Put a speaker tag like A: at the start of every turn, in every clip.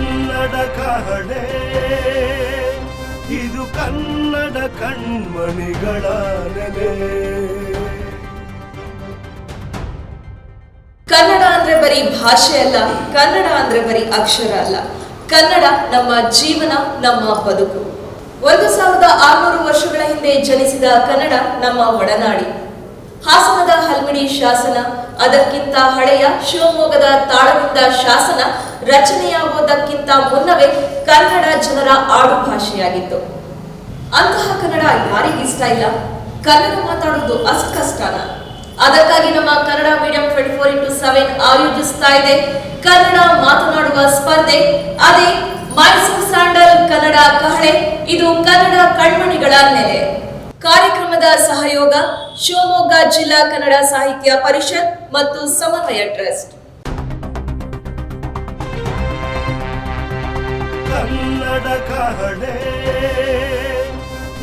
A: ಕನ್ನಡ ಕಹಳೆ ಇದು ಕನ್ನಡ ಕಣ್ಮಣಿಗಳ ನೆಲೆ.
B: ಕನ್ನಡ ಅಂದ್ರೆ ಬರೀ ಭಾಷೆ ಅಲ್ಲ, ಕನ್ನಡ ಅಂದ್ರೆ ಬರೀ ಅಕ್ಷರ ಅಲ್ಲ, ಕನ್ನಡ ನಮ್ಮ ಜೀವನ, ನಮ್ಮ ಬದುಕು. 1600 ವರ್ಷಗಳ ಹಿಂದೆ ಜನಿಸಿದ ಕನ್ನಡ ನಮ್ಮ ಒಡನಾಡಿ. ಹಾಸನದ ಹಲ್ಮಿಡಿ ಶಾಸನ, ಅದಕ್ಕಿಂತ ಹಳೆಯ ಶಿವಮೊಗ್ಗದ ತಾಳಗುಂದ ಶಾಸನ ರಚನೆಯಾಗುವುದಕ್ಕಿಂತ ಮುನ್ನವೇ ಕನ್ನಡ ಜನರ ಆಡು ಭಾಷೆಯಾಗಿತ್ತು. ಅಂತಹ ಕನ್ನಡ ಯಾರಿಗಿಷ್ಟ ಇಲ್ಲ? ಕನ್ನಡ ಮಾತಾಡೋದು ಅಷ್ಟು ಕಷ್ಟನ? ಅದಕ್ಕಾಗಿ ನಮ್ಮ ಕನ್ನಡ ಮೀಡಿಯಂ 24x7 ಆಯೋಜಿಸ್ತಾ ಇದೆ ಕನ್ನಡ ಮಾತನಾಡುವ ಸ್ಪರ್ಧೆ. ಅದೇ ಮೈಸೂರು ಸ್ಯಾಂಡಲ್ ಕನ್ನಡ ಕಹಳೆ, ಇದು ಕನ್ನಡ ಕಣ್ಮಣಿಗಳ ನೆಲೆ. ಕಾರ್ಯಕ್ರಮದ ಸಹಯೋಗ ಶಿವಮೊಗ್ಗ ಜಿಲ್ಲಾ ಕನ್ನಡ ಸಾಹಿತ್ಯ ಪರಿಷತ್ ಮತ್ತು ಸಮನ್ವಯ ಟ್ರಸ್ಟ್.
A: ಕನ್ನಡ ಕಹಳೆ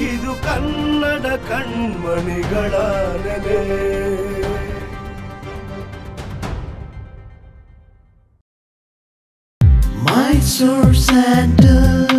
A: ಇದು ಕನ್ನಡ ಕಣ್ಮಣಿಗಳ ನೆಲೆ. ಮೈಸೂರು ಸ್ಯಾಂಡಲ್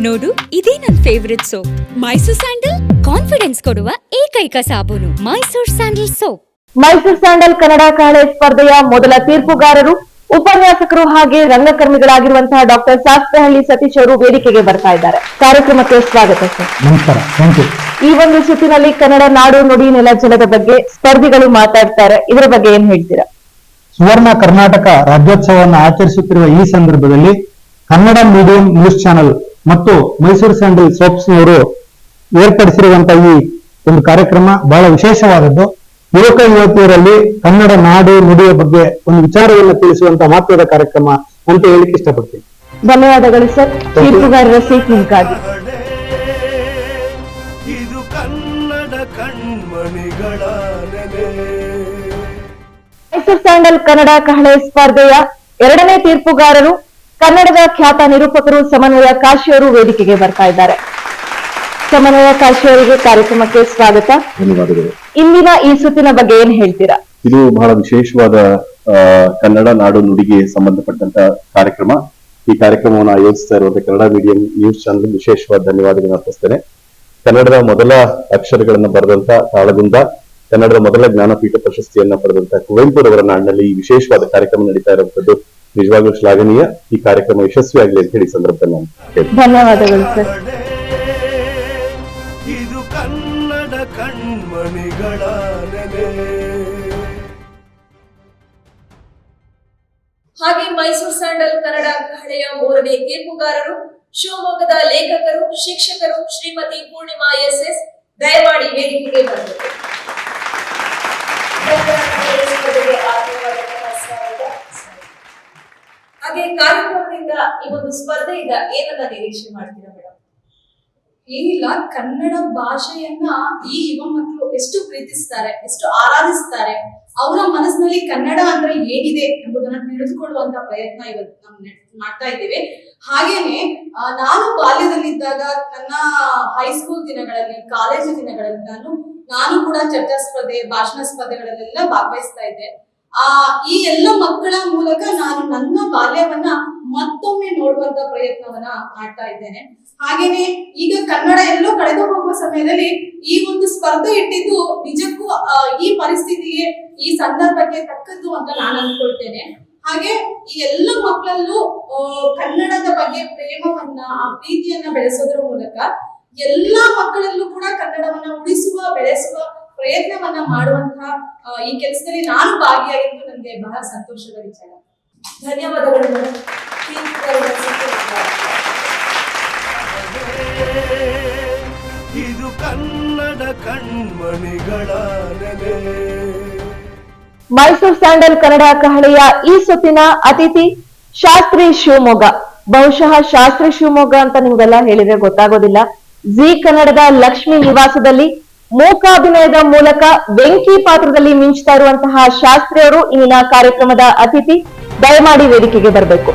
C: ನೋಡು, ಇದೇ ನನ್ favourite soap. Mysore sandal confidence ಕೊಡುವ ಏಕೈಕ ಸಾಬೂನು Mysore sandal soap.
D: Mysore sandal Kannada ಕಹಳೆ ಸ್ಪರ್ಧೆಯ ಮೊದಲ ತೀರ್ಪುಗಾರರು, ಉಪನ್ಯಾಸಕರು ಹಾಗೆ ರಂಗಕರ್ಮಿಗಳಾಗಿರುವಂತಹ ಡಾಕ್ಟರ್ ಶಾಸ್ತ್ರಹಳ್ಳಿ ಸತೀಶ್ ಅವರು ವೇದಿಕೆಗೆ ಬರ್ತಾ ಇದ್ದಾರೆ. ಕಾರ್ಯಕ್ರಮಕ್ಕೆ ಸ್ವಾಗತ ಸರ್.
E: ನಮಸ್ಕಾರ. Thank you.
D: ಈ ಒಂದು ಸುತ್ತಿನಲ್ಲಿ ಕನ್ನಡ ನಾಡು ನುಡಿ ನೆಲ ಜಲದ ಬಗ್ಗೆ ಸ್ಪರ್ಧಿಗಳು ಮಾತಾಡ್ತಾರೆ. ಇದರ ಬಗ್ಗೆ ಏನ್ ಹೇಳ್ತೀರಾ?
E: ಸುವರ್ಣ ಕರ್ನಾಟಕ ರಾಜ್ಯೋತ್ಸವವನ್ನು ಆಚರಿಸುತ್ತಿರುವ ಈ ಸಂದರ್ಭದಲ್ಲಿ ಕನ್ನಡ ಮೀಡಿಯಂ ನ್ಯೂಸ್ ಚಾನೆಲ್ ಮತ್ತು ಮೈಸೂರು ಸ್ಯಾಂಡಲ್ ಸೋಪ್ಸ್ನವರು ಏರ್ಪಡಿಸಿರುವಂತಹ ಈ ಒಂದು ಕಾರ್ಯಕ್ರಮ ಬಹಳ ವಿಶೇಷವಾದದ್ದು. ಯುವಕ ಯುವತಿಯರಲ್ಲಿ ಕನ್ನಡ ನಾಡು ನುಡಿಯ ಬಗ್ಗೆ ಒಂದು ವಿಚಾರವನ್ನು ತಿಳಿಸುವಂತಹ ಮಹತ್ವದ ಕಾರ್ಯಕ್ರಮ ಅಂತ ಹೇಳಿಕ್ಕೆ ಇಷ್ಟಪಡ್ತೀನಿ.
D: ಧನ್ಯವಾದಗಳು ಸರ್. ತೀರ್ಪುಗಾರರ ಸೀಟ್ ನಿಮ್ಗಾಗಿ.
A: ಇದು ಕನ್ನಡ ಕಣ್ಮಣಿಗಳ ನೆಲೆ.
D: ಮೈಸೂರು ಸ್ಯಾಂಡಲ್ ಕನ್ನಡ ಕಹಳೆ ಸ್ಪರ್ಧೆಯ ಎರಡನೇ ತೀರ್ಪುಗಾರರು, ಕನ್ನಡದ ಖ್ಯಾತ ನಿರೂಪಕರು ಸಮನ್ವಯ ಕಾಶಿಯವರು ವೇದಿಕೆಗೆ ಬರ್ತಾ ಇದ್ದಾರೆ. ಸಮನ್ವಯ ಕಾಶಿಯವರಿಗೆ ಕಾರ್ಯಕ್ರಮಕ್ಕೆ ಸ್ವಾಗತ.
F: ಧನ್ಯವಾದಗಳು.
D: ಇಂದಿನ ಈ ಸುತ್ತಿನ ಬಗ್ಗೆ ಏನ್ ಹೇಳ್ತೀರಾ?
F: ಇದು ಬಹಳ ವಿಶೇಷವಾದ ಕನ್ನಡ ನಾಡು ನುಡಿಗೆ ಸಂಬಂಧಪಟ್ಟಂತ ಕಾರ್ಯಕ್ರಮ. ಈ ಕಾರ್ಯಕ್ರಮವನ್ನು ಆಯೋಜಿಸ್ತಾ ಇರುವಂತಹ ಕನ್ನಡ ಮೀಡಿಯಂ ನ್ಯೂಸ್ ಚಾನೆಲ್ ವಿಶೇಷವಾದ ಧನ್ಯವಾದಗಳನ್ನು ಅರ್ಪಿಸ್ತೇನೆ. ಕನ್ನಡದ ಮೊದಲ ಅಕ್ಷರಗಳನ್ನು ಬರೆದಂತ ತಾಳಗುಂದ, ಕನ್ನಡದ ಮೊದಲ ಜ್ಞಾನಪೀಠ ಪ್ರಶಸ್ತಿಯನ್ನ ಪಡೆದಂತ ಕುವೆಂಪುರವರ ನಾಡಿನಲ್ಲಿ ಈ ವಿಶೇಷವಾದ ಕಾರ್ಯಕ್ರಮ ನಡೀತಾ ಇರುವಂತದ್ದು ನಿಜವಾಗ್ಲೂ ಶ್ಲಾಘನೀಯ. ಈ ಕಾರ್ಯಕ್ರಮ ಯಶಸ್ವಿಯಾಗಲಿ ಅಂತ ಹೇಳಿ ಸಂದರ್ಭದಲ್ಲಿ ನಾನು ಹೇಳ್ತೀನಿ.
D: ಧನ್ಯವಾದಗಳು ಸರ್.
A: ಇದು ಕನ್ನಡ ಕಣ್ಮಣಿಗಳ ನೆಲೆ.
B: ಹಾಗೆ ಮೈಸೂರು ಸ್ಯಾಂಡಲ್ ಕನ್ನಡ ಕಹಳೆಯ ಮೂರನೇ ತೀರ್ಪುಗಾರರು, ಶಿವಮೊಗ್ಗದ ಲೇಖಕರು, ಶಿಕ್ಷಕರು ಶ್ರೀಮತಿ ಪೂರ್ಣಿಮಾ SS ದಯಮಾಡಿ ವೇದಿಕೆಗೆ ಬರಬೇಕು. ಹಾಗೆ ಕಾರ್ಯಕ್ರಮದಿಂದ ಈ ಒಂದು ಸ್ಪರ್ಧೆಯಿಂದ ಏನನ್ನ ನಿರೀಕ್ಷೆ ಮಾಡ್ತೀರಾ ಮೇಡಮ್?
G: ಏನಿಲ್ಲ, ಕನ್ನಡ ಭಾಷೆಯನ್ನ ಈ ಯುವ ಮಕ್ಕಳು ಎಷ್ಟು ಪ್ರೀತಿಸ್ತಾರೆ, ಎಷ್ಟು ಆರಾಧಿಸ್ತಾರೆ, ಅವರ ಮನಸ್ಸಿನಲ್ಲಿ ಕನ್ನಡ ಅಂದ್ರೆ ಏನಿದೆ ಎಂಬುದನ್ನ ತಿಳಿದುಕೊಳ್ಳುವಂತ ಪ್ರಯತ್ನ ಇವತ್ತು ನಾವು ಮಾಡ್ತಾ ಇದ್ದೇವೆ. ಹಾಗೇನೆ ನಾನು ಬಾಲ್ಯದಲ್ಲಿದ್ದಾಗ ನನ್ನ ಹೈಸ್ಕೂಲ್ ದಿನಗಳಲ್ಲಿ, ಕಾಲೇಜು ದಿನಗಳಲ್ಲಿ ನಾನು ಕೂಡ ಚರ್ಚಾ ಸ್ಪರ್ಧೆ, ಭಾಷಣ ಸ್ಪರ್ಧೆಗಳಲ್ಲೆಲ್ಲ ಭಾಗವಹಿಸ್ತಾ ಇದ್ದೆ. ಈ ಎಲ್ಲ ಮಕ್ಕಳ ಮೂಲಕ ನಾನು ನನ್ನ ಬಾಲ್ಯವನ್ನ ಮತ್ತೊಮ್ಮೆ ನೋಡುವಂತ ಪ್ರಯತ್ನವನ್ನ ಮಾಡ್ತಾ ಇದ್ದೇನೆ. ಹಾಗೇನೆ ಈಗ ಕನ್ನಡ ಎಲ್ಲೋ ಕಳೆದು ಹೋಗುವ ಸಮಯದಲ್ಲಿ ಈ ಒಂದು ಸ್ಪರ್ಧೆ ಇಟ್ಟಿದ್ದು ನಿಜಕ್ಕೂ ಈ ಪರಿಸ್ಥಿತಿಗೆ, ಈ ಸಂದರ್ಭಕ್ಕೆ ತಕ್ಕದ್ದು ಅಂತ ನಾನು ಅನ್ಕೊಳ್ತೇನೆ. ಹಾಗೆ ಈ ಎಲ್ಲ ಮಕ್ಕಳಲ್ಲೂ ಕನ್ನಡದ ಬಗ್ಗೆ ಪ್ರೇಮವನ್ನ, ಆ ಪ್ರೀತಿಯನ್ನ ಬೆಳೆಸೋದ್ರ ಮೂಲಕ ಎಲ್ಲಾ ಮಕ್ಕಳಲ್ಲೂ ಕೂಡ ಕನ್ನಡವನ್ನ ಉಳಿಸುವ, ಬೆಳೆಸುವ ಪ್ರಯತ್ನವನ್ನ ಮಾಡುವಂತಹ ಈ ಕೆಲಸದಲ್ಲಿ ನಾನು ಭಾಗಿಯಾಗಿದ್ದು ನನಗೆ ಬಹಳ ಸಂತೋಷದ ವಿಚಾರ.
B: ಧನ್ಯವಾದಗಳು ಮೇಡಮ್.
A: ಇದು ಕನ್ನಡ ಕಣ್ಮಣಿಗಳ ನೆಲೆ.
D: ಮೈಸೂರು ಸ್ಯಾಂಡಲ್ ಕನ್ನಡ ಕಹಳೆಯ ಈ ಸುತ್ತಿನ ಅತಿಥಿ ಶಾಸ್ತ್ರಿ ಶಿವಮೊಗ್ಗ. ಬಹುಶಃ ಶಾಸ್ತ್ರಿ ಶಿವಮೊಗ್ಗ ಅಂತ ನಿಮ್ಗೆಲ್ಲ ಹೇಳಿದ್ರೆ ಗೊತ್ತಾಗೋದಿಲ್ಲ. ಜಿ ಕನ್ನಡದ ಲಕ್ಷ್ಮೀ ನಿವಾಸದಲ್ಲಿ ಮೂಕಾಭಿನಯದ ಮೂಲಕ ಬೆಂಕಿ ಪಾತ್ರದಲ್ಲಿ ಮಿಂಚ್ತಾ ಇರುವಂತಹ ಶಾಸ್ತ್ರಿ ಅವರು ಇಂದಿನ ಕಾರ್ಯಕ್ರಮದ ಅತಿಥಿ. ದಯಮಾಡಿ ವೇದಿಕೆಗೆ ಬರಬೇಕು.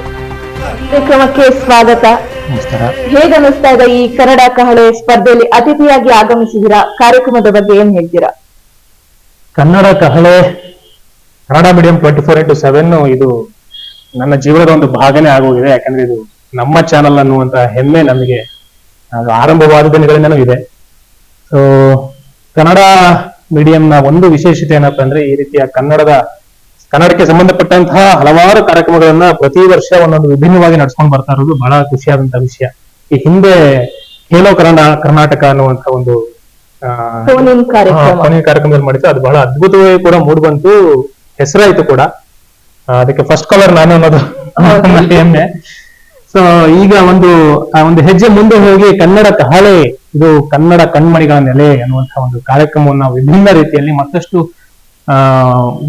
D: ಕಾರ್ಯಕ್ರಮಕ್ಕೆ ಸ್ವಾಗತ. ಹೇಗೆ ಅನಿಸ್ತಾ ಇದೆ ಈ ಕನ್ನಡ ಕಹಳೆ ಸ್ಪರ್ಧೆಯಲ್ಲಿ ಅತಿಥಿಯಾಗಿ ಆಗಮಿಸಿದ್ದೀರಾ? ಕಾರ್ಯಕ್ರಮದ ಬಗ್ಗೆ ಏನ್ ಹೇಳ್ತೀರಾ?
E: ಕನ್ನಡ ಕಹಳೆ ಕನ್ನಡ ಮೀಡಿಯಂ 24x7 ಇದು ನನ್ನ ಜೀವನದ ಒಂದು ಭಾಗನೇ ಆಗೋಗಿದೆ. ಯಾಕಂದ್ರೆ ಇದು ನಮ್ಮ ಚಾನಲ್ ಅನ್ನುವಂತ ಹೆಮ್ಮೆ ನಮಗೆ ಆರಂಭವಾದ ದಿನಗಳಿಂದನೂ ಇದೆ. ಸೊ ಕನ್ನಡ ಮೀಡಿಯಂನ ಒಂದು ವಿಶೇಷತೆ ಏನಪ್ಪಾ ಅಂದ್ರೆ ಈ ರೀತಿಯ ಕನ್ನಡಕ್ಕೆ ಸಂಬಂಧಪಟ್ಟಂತಹ ಹಲವಾರು ಕಾರ್ಯಕ್ರಮಗಳನ್ನ ಪ್ರತಿ ವರ್ಷ ಒಂದೊಂದು ವಿಭಿನ್ನವಾಗಿ ನಡ್ಸ್ಕೊಂಡು ಬರ್ತಾ ಇರೋದು ಬಹಳ ಖುಷಿಯಾದಂತಹ ವಿಷಯ. ಈ ಹಿಂದೆ ಖೇಲೋ ಕರ್ನಾಟಕ ಅನ್ನುವಂತ ಒಂದು
D: ಫೋನ್
E: ಕಾರ್ಯಕ್ರಮದಲ್ಲಿ ಮಾಡಿತ್ತು. ಅದು ಬಹಳ ಅದ್ಭುತವಾಗಿ ಕೂಡ ಮೂಡ್ ಬಂತು, ಹೆಸರಾಯ್ತು ಕೂಡ. ಅದಕ್ಕೆ ಫಸ್ಟ್ ಕಾಲರ್ ನಾನು ಅನ್ನೋದು ಹೆಮ್ಮೆ. ಸೊ ಈಗ ಒಂದು ಹೆಜ್ಜೆ ಮುಂದೆ ಹೋಗಿ ಕನ್ನಡ ಕಹಳೆ, ಇದು ಕನ್ನಡ ಕಣ್ಮಣಿಗಳ ನೆಲೆ ಅನ್ನುವಂತಹ ಒಂದು ಕಾರ್ಯಕ್ರಮವನ್ನು ವಿಭಿನ್ನ ರೀತಿಯಲ್ಲಿ ಮತ್ತಷ್ಟು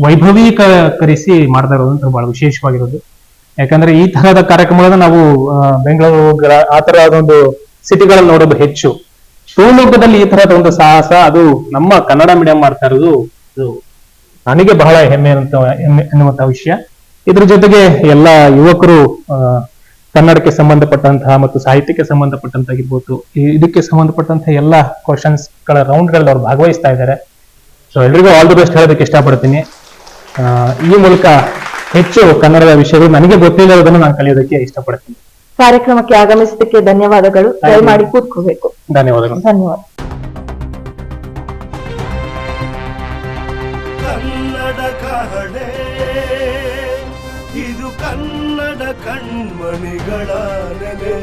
E: ವೈಭವೀಕರಿಸಿ ಮಾಡ್ತಾ ಇರೋದು ಬಹಳ ವಿಶೇಷವಾಗಿರೋದು. ಯಾಕಂದ್ರೆ ಈ ತರಹದ ಕಾರ್ಯಕ್ರಮಗಳನ್ನ ನಾವು ಬೆಂಗಳೂರು ಆ ತರಹದ ಒಂದು ಸಿಟಿಗಳಲ್ಲಿ ನೋಡೋದು ಹೆಚ್ಚು. ಶಿವಮೊಗ್ಗದಲ್ಲಿ ಈ ತರಹದ ಒಂದು ಸಾಹಸ ಅದು ನಮ್ಮ ಕನ್ನಡ ಮೀಡಿಯಂ ಮಾಡ್ತಾ ಇರೋದು ಇದು ನನಗೆ ಬಹಳ ಹೆಮ್ಮೆ ಎನ್ನುವಂತಹ ವಿಷಯ. ಇದ್ರ ಜೊತೆಗೆ ಎಲ್ಲ ಯುವಕರು ಕನ್ನಡಕ್ಕೆ ಸಂಬಂಧಪಟ್ಟಂತಹ ಮತ್ತು ಸಾಹಿತ್ಯಕ್ಕೆ ಸಂಬಂಧಪಟ್ಟಂತಾಗಿರ್ಬೋದು, ಇದಕ್ಕೆ ಸಂಬಂಧಪಟ್ಟಂತಹ ಎಲ್ಲ ಕ್ವಶನ್ಸ್ ಗಳ ರೌಂಡ್ ಗಳಲ್ಲಿ ಅವ್ರು ಭಾಗವಹಿಸ್ತಾ ಇದ್ದಾರೆ. ಸೊ ಎಲ್ರಿಗೂ ಆಲ್ ದಿ ಬೆಸ್ಟ್ ಹೇಳೋದಕ್ಕೆ ಇಷ್ಟಪಡ್ತೀನಿ. ಈ ಮೂಲಕ ಹೆಚ್ಚು ಕನ್ನಡದ ವಿಷಯಗಳು ನನಗೆ ಗೊತ್ತಿಲ್ಲದನ್ನು ನಾನು ಕಲಿಯೋದಕ್ಕೆ ಇಷ್ಟಪಡ್ತೀನಿ.
D: ಕಾರ್ಯಕ್ರಮಕ್ಕೆ ಆಗಮಿಸಿದ್ದಕ್ಕೆ ಧನ್ಯವಾದಗಳು. ದಯಮಾಡಿ ಕೂತ್ಕೋಬೇಕು.
E: ಧನ್ಯವಾದಗಳು.
D: ಧನ್ಯವಾದ.
A: ಕನ್ನಡ ಕಹಳೆ, ಇದು ಕನ್ನಡ ಕಣ್ಮಣಿಗಳ ನೆಲೆ.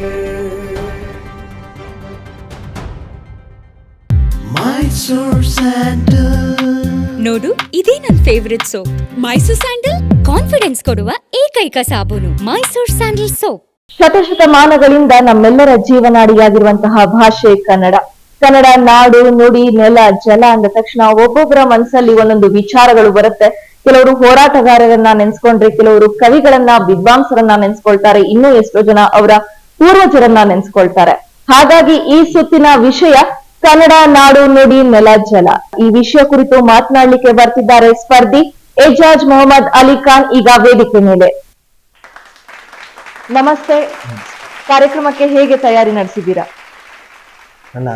A: ಮೈಸೂರ್ ಸ್ಯಾಂಡಲ್
C: ನೋಡು, ಇದೇ ನನ್ favourite soap. Mysore sandal confidence ಕೊಡುವ ಏಕೈಕ ಸಾಬೂನು ಮೈಸೂರ್ ಸ್ಯಾಂಡಲ್ ಸೋಪ್.
D: ಶತಶತಮಾನಗಳಿಂದ ನಮ್ಮೆಲ್ಲರ ಜೀವನಾಡಿಯಾಗಿರುವಂತಹ ಭಾಷೆ ಕನ್ನಡ. ಕನ್ನಡ ನಾಡು, ನುಡಿ, ನೆಲ, ಜಲ ಅಂದ ತಕ್ಷಣ ಒಬ್ಬೊಬ್ಬರ ಮನಸ್ಸಲ್ಲಿ ಒಂದೊಂದು ವಿಚಾರಗಳು ಬರುತ್ತೆ. ಕೆಲವರು ಹೋರಾಟಗಾರರನ್ನ ನೆನ್ಸ್ಕೊಂಡ್ರೆ, ಕೆಲವರು ಕವಿಗಳನ್ನ, ವಿದ್ವಾಂಸರನ್ನ ನೆನ್ಸ್ಕೊಳ್ತಾರೆ, ಇನ್ನೂ ಎಷ್ಟೋ ಜನ ಅವರ ಪೂರ್ವಜರನ್ನ ನೆನ್ಸ್ಕೊಳ್ತಾರೆ. ಹಾಗಾಗಿ ಈ ಸುತ್ತಿನ ವಿಷಯ ಕನ್ನಡ ನಾಡು, ನುಡಿ, ನೆಲ, ಜಲ. ಈ ವಿಷಯ ಕುರಿತು ಮಾತನಾಡಲಿಕ್ಕೆ ಬರ್ತಿದ್ದಾರೆ ಸ್ಪರ್ಧಿ ಎಜಾಜ್ ಮೊಹಮ್ಮದ್ ಅಲಿ ಖಾನ್. ಈಗ ವೇದಿಕೆ ಮೇಲೆ. ನಮಸ್ತೆ. ಕಾರ್ಯಕ್ರಮಕ್ಕೆ ಹೇಗೆ ತಯಾರಿ ನಡೆಸಿದ್ದೀರಾ?
H: ನನ್ನ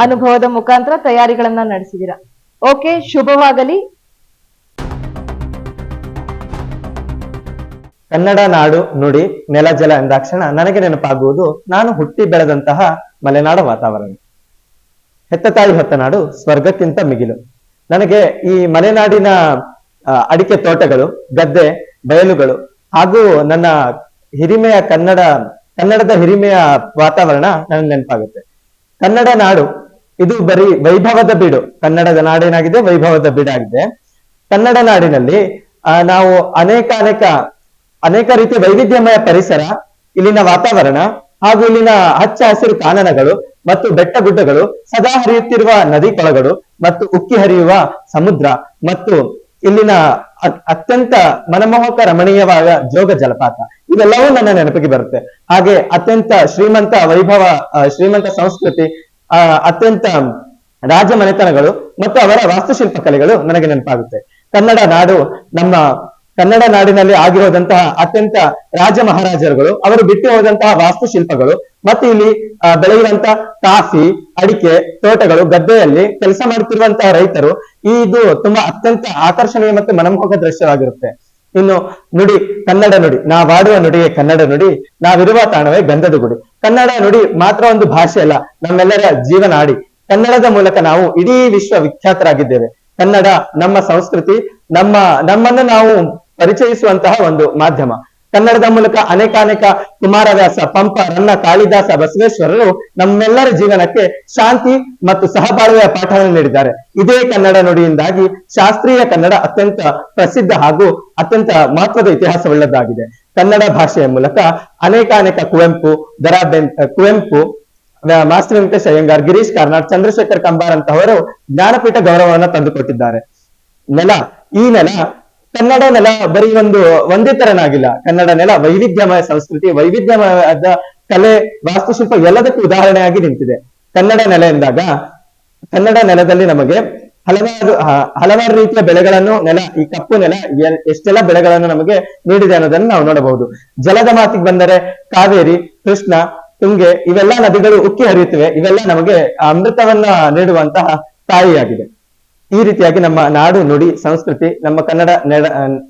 D: ಅನುಭವದ ಮುಖಾಂತರ ತಯಾರಿಗಳನ್ನ ನಡೆಸಿದ್ದೀರಾ. ಓಕೆ, ಶುಭವಾಗಲಿ.
H: ಕನ್ನಡ ನಾಡು, ನುಡಿ, ನೆಲ, ಜಲ ಎಂದಾಕ್ಷಣ ನನಗೆ ನೆನಪಾಗುವುದು ನಾನು ಹುಟ್ಟಿ ಬೆಳೆದಂತಹ ಮಲೆನಾಡ ವಾತಾವರಣ. ಹೆತ್ತ ತಾಯಿ ಹೊತ್ತ ನಾಡು ಸ್ವರ್ಗಕ್ಕಿಂತ ಮಿಗಿಲು. ನನಗೆ ಈ ಮಲೆನಾಡಿನ ಅಡಿಕೆ ತೋಟಗಳು, ಗದ್ದೆ, ಬಯಲುಗಳು ಹಾಗೂ ನನ್ನ ಹಿರಿಮೆಯ ಕನ್ನಡದ ಹಿರಿಮೆಯ ವಾತಾವರಣ ನನಗೆ ನೆನಪಾಗುತ್ತೆ. ಕನ್ನಡ ನಾಡು ಇದು ಬರೀ ವೈಭವದ ಬೀಡು. ಕನ್ನಡದ ನಾಡೇನಾಗಿದೆ, ವೈಭವದ ಬೀಡಾಗಿದೆ. ಕನ್ನಡ ನಾಡಿನಲ್ಲಿ ನಾವು ಅನೇಕ ರೀತಿಯ ವೈವಿಧ್ಯಮಯ ಪರಿಸರ, ಇಲ್ಲಿನ ವಾತಾವರಣ ಹಾಗೂ ಇಲ್ಲಿನ ಹಚ್ಚ ಹಸಿರು ಕಾನನಗಳು ಮತ್ತು ಬೆಟ್ಟ ಗುಡ್ಡಗಳು, ಸದಾ ಹರಿಯುತ್ತಿರುವ ನದಿ ಕೊಳಗಳು ಮತ್ತು ಉಕ್ಕಿ ಹರಿಯುವ ಸಮುದ್ರ ಮತ್ತು ಇಲ್ಲಿನ ಅತ್ಯಂತ ಮನಮೋಹಕ ರಮಣೀಯವಾದ ಜೋಗ ಜಲಪಾತ, ಇವೆಲ್ಲವೂ ನನ್ನ ನೆನಪಿಗೆ ಬರುತ್ತೆ. ಹಾಗೆ ಅತ್ಯಂತ ಶ್ರೀಮಂತ ವೈಭವ, ಶ್ರೀಮಂತ ಸಂಸ್ಕೃತಿ, ಅತ್ಯಂತ ರಾಜ ಮನೆತನಗಳು ಮತ್ತು ಅವರ ವಾಸ್ತುಶಿಲ್ಪ ಕಲೆಗಳು ನನಗೆ ನೆನಪಾಗುತ್ತೆ. ಕನ್ನಡ ನಾಡಿನಲ್ಲಿ ಆಗಿರೋದಂತಹ ಅತ್ಯಂತ ರಾಜ ಮಹಾರಾಜರುಗಳು ಅವರು ಬಿಟ್ಟು ಹೋದಂತಹ ವಾಸ್ತುಶಿಲ್ಪಗಳು ಮತ್ತು ಇಲ್ಲಿ ಬೆಳೆಯುವಂತಹ ಕಾಫಿ, ಅಡಿಕೆ ತೋಟಗಳು, ಗದ್ದೆಯಲ್ಲಿ ಕೆಲಸ ಮಾಡುತ್ತಿರುವಂತಹ ರೈತರು, ಇದು ತುಂಬಾ ಅತ್ಯಂತ ಆಕರ್ಷಣೀಯ ಮತ್ತು ಮನಮೋಹಕ ದೃಶ್ಯವಾಗಿರುತ್ತೆ. ಇನ್ನು ನುಡಿ, ಕನ್ನಡ ನುಡಿ, ನಾವಾಡುವ ನುಡಿಯೇ ಕನ್ನಡ ನುಡಿ, ನಾವಿರುವ ತಾಣವೇ ಗಂಧದ ಗುಡಿ. ಕನ್ನಡ ನುಡಿ ಮಾತ್ರ ಒಂದು ಭಾಷೆ ಅಲ್ಲ, ನಮ್ಮೆಲ್ಲರ ಜೀವನಾಡಿ. ಕನ್ನಡದ ಮೂಲಕ ನಾವು ಇಡೀ ವಿಶ್ವ ವಿಖ್ಯಾತರಾಗಿದ್ದೇವೆ. ಕನ್ನಡ ನಮ್ಮ ಸಂಸ್ಕೃತಿ, ನಮ್ಮನ್ನು ನಾವು ಪರಿಚಯಿಸುವಂತಹ ಒಂದು ಮಾಧ್ಯಮ. ಕನ್ನಡದ ಮೂಲಕ ಅನೇಕ ಕುಮಾರವ್ಯಾಸ, ಪಂಪ, ರನ್ನ, ಕಾಳಿದಾಸ, ಬಸವೇಶ್ವರರು ನಮ್ಮೆಲ್ಲರ ಜೀವನಕ್ಕೆ ಶಾಂತಿ ಮತ್ತು ಸಹಬಾಳ್ವೆಯ ಪಾಠವನ್ನು ನೀಡಿದ್ದಾರೆ. ಇದೇ ಕನ್ನಡ ನುಡಿಯಿಂದಾಗಿ ಶಾಸ್ತ್ರೀಯ ಕನ್ನಡ ಅತ್ಯಂತ ಪ್ರಸಿದ್ಧ ಹಾಗೂ ಅತ್ಯಂತ ಮಹತ್ವದ ಇತಿಹಾಸವುಳ್ಳದ್ದಾಗಿದೆ. ಕನ್ನಡ ಭಾಷೆಯ ಮೂಲಕ ಅನೇಕ ಕುವೆಂಪು, ಮಾಸ್ಟರ್ ವೆಂಕಟೇಶ್ ಅಯ್ಯಂಗಾರ್, ಗಿರೀಶ್ ಕಾರ್ನಾಡ್, ಚಂದ್ರಶೇಖರ್ ಕಂಬಾರ್ ಅಂತವರು ಜ್ಞಾನಪೀಠ ಗೌರವವನ್ನು ತಂದುಕೊಟ್ಟಿದ್ದಾರೆ. ಈ ನೆಲ ಕನ್ನಡ ನೆಲ ಬರೀ ಒಂದೇ ತರನಾಗಿಲ್ಲ. ಕನ್ನಡ ನೆಲ ವೈವಿಧ್ಯಮಯ ಸಂಸ್ಕೃತಿ, ವೈವಿಧ್ಯಮಯವಾದ ಕಲೆ, ವಾಸ್ತುಶಿಲ್ಪ ಎಲ್ಲದಕ್ಕೂ ಉದಾಹರಣೆಯಾಗಿ ನಿಂತಿದೆ. ಕನ್ನಡ ನೆಲೆ ಎಂದಾಗ ಕನ್ನಡ ನೆಲದಲ್ಲಿ ನಮಗೆ ಹಲವಾರು ರೀತಿಯ ಬೆಳೆಗಳನ್ನು ಈ ಕಪ್ಪು ನೆಲ ಎಷ್ಟೆಲ್ಲ ಬೆಳೆಗಳನ್ನು ನಮಗೆ ನೀಡಿದೆ ಅನ್ನೋದನ್ನು ನಾವು ನೋಡಬಹುದು. ಜಲದ ಮಾತಿಗೆ ಬಂದರೆ ಕಾವೇರಿ, ಕೃಷ್ಣ, ತುಂಗೆ ಇವೆಲ್ಲ ನದಿಗಳು ಉಕ್ಕಿ ಹರಿಯುತ್ತಿವೆ. ಇವೆಲ್ಲ ನಮಗೆ ಅಮೃತವನ್ನ ನೀಡುವಂತಹ ತಾಯಿಯಾಗಿದೆ. ಈ ರೀತಿಯಾಗಿ ನಮ್ಮ ನಾಡು ನುಡಿ ಸಂಸ್ಕೃತಿ, ನಮ್ಮ ಕನ್ನಡ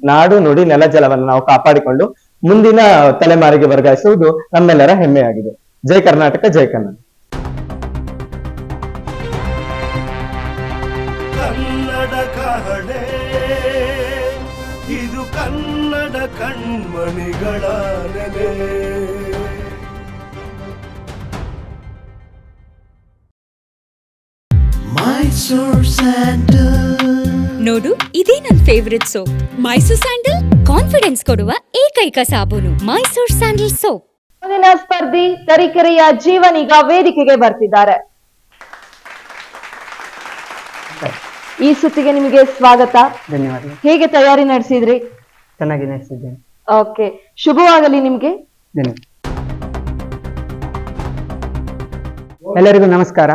H: ನಾಡು ನುಡಿ ನೆಲ ಜಲವನ್ನು ನಾವು ಕಾಪಾಡಿಕೊಂಡು ಮುಂದಿನ ತಲೆಮಾರಿಗೆ ವರ್ಗಾಯಿಸುವುದು ನಮ್ಮೆಲ್ಲರ ಹೆಮ್ಮೆಯಾಗಿದೆ. ಜೈ ಕರ್ನಾಟಕ, ಜೈ ಕನ್ನಡ.
A: ಕನ್ನಡ ಕಹಳೆ ಇದು ಕನ್ನಡ ಕಣ್ಮಣಿಗಳ ನೆಲೆ. ಮೈಸೂರ್ ಸ್ಯಾಂಡಲ್
C: ನೋಡು, ಇದೇ ನನ್ favourite soap. Mysore sandal confidence ಕೊಡುವ ಏಕೈಕ ಸಾಬೂನು. Mysore sandal soap.
D: ಮುಂದಿನ ಸ್ಪರ್ಧಿ ತರೀಕೆರೆಯ ಜೀವನ್ ಈಗ ವೇದಿಕೆಗೆ ಬರ್ತಿದ್ದಾರೆ. ಈ ಸುತ್ತಿಗೆ ನಿಮಗೆ ಸ್ವಾಗತ.
I: ಧನ್ಯವಾದಗಳು.
D: ಹೇಗೆ ತಯಾರಿ ನಡೆಸಿದ್ರಿ?
I: ಚೆನ್ನಾಗಿ ನಡೆಸಿದ್ದೇನೆ.
D: ಓಕೆ, ಶುಭವಾಗಲಿ ನಿಮ್ಗೆ.
I: ಎಲ್ಲರಿಗೂ ನಮಸ್ಕಾರ.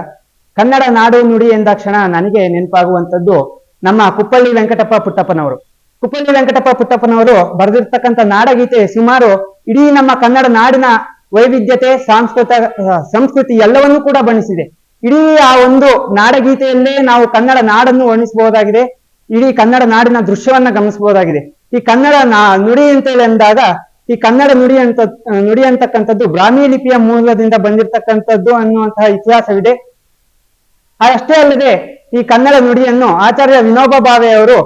I: ಕನ್ನಡ ನಾಡು ನುಡಿ ಎಂದಾಕ್ಷಣ ನನಗೆ ನೆನಪಾಗುವಂತದ್ದು ನಮ್ಮ ಕುಪ್ಪಳ್ಳಿ ವೆಂಕಟಪ್ಪ ಪುಟ್ಟಪ್ಪನವರು. ಕುಪ್ಪಳ್ಳಿ ವೆಂಕಟಪ್ಪ ಪುಟ್ಟಪ್ಪನವರು ಬರೆದಿರ್ತಕ್ಕಂಥ ನಾಡಗೀತೆ ಸುಮಾರು ಇಡೀ ನಮ್ಮ ಕನ್ನಡ ನಾಡಿನ ವೈವಿಧ್ಯತೆ, ಸಂಸ್ಕೃತಿ ಎಲ್ಲವನ್ನೂ ಕೂಡ ಬಣ್ಣಿಸಿದೆ. ಇಡೀ ಆ ಒಂದು ನಾಡಗೀತೆಯಲ್ಲೇ ನಾವು ಕನ್ನಡ ನಾಡನ್ನು ವರ್ಣಿಸಬಹುದಾಗಿದೆ. ಇಡೀ ಕನ್ನಡ ನಾಡಿನ ದೃಶ್ಯವನ್ನ ಗಮನಿಸಬಹುದಾಗಿದೆ. ಈ ಕನ್ನಡ ನುಡಿ ಅಂತ ಹೇಳಿ ಅಂದಾಗ ಈ ಕನ್ನಡ ನುಡಿ ಅಂತಕ್ಕಂಥದ್ದು ಬ್ರಾಹ್ಮಿ ಲಿಪಿಯ ಮೂಲದಿಂದ ಬಂದಿರತಕ್ಕಂಥದ್ದು ಅನ್ನುವಂತಹ ಇತಿಹಾಸವಿದೆ. ಅಷ್ಟೇ ಅಲ್ಲದೆ ಈ ಕನ್ನಡ ನುಡಿಯನ್ನು ಆಚಾರ್ಯ ವಿನೋಬ ಭಾವೆ ಅವರು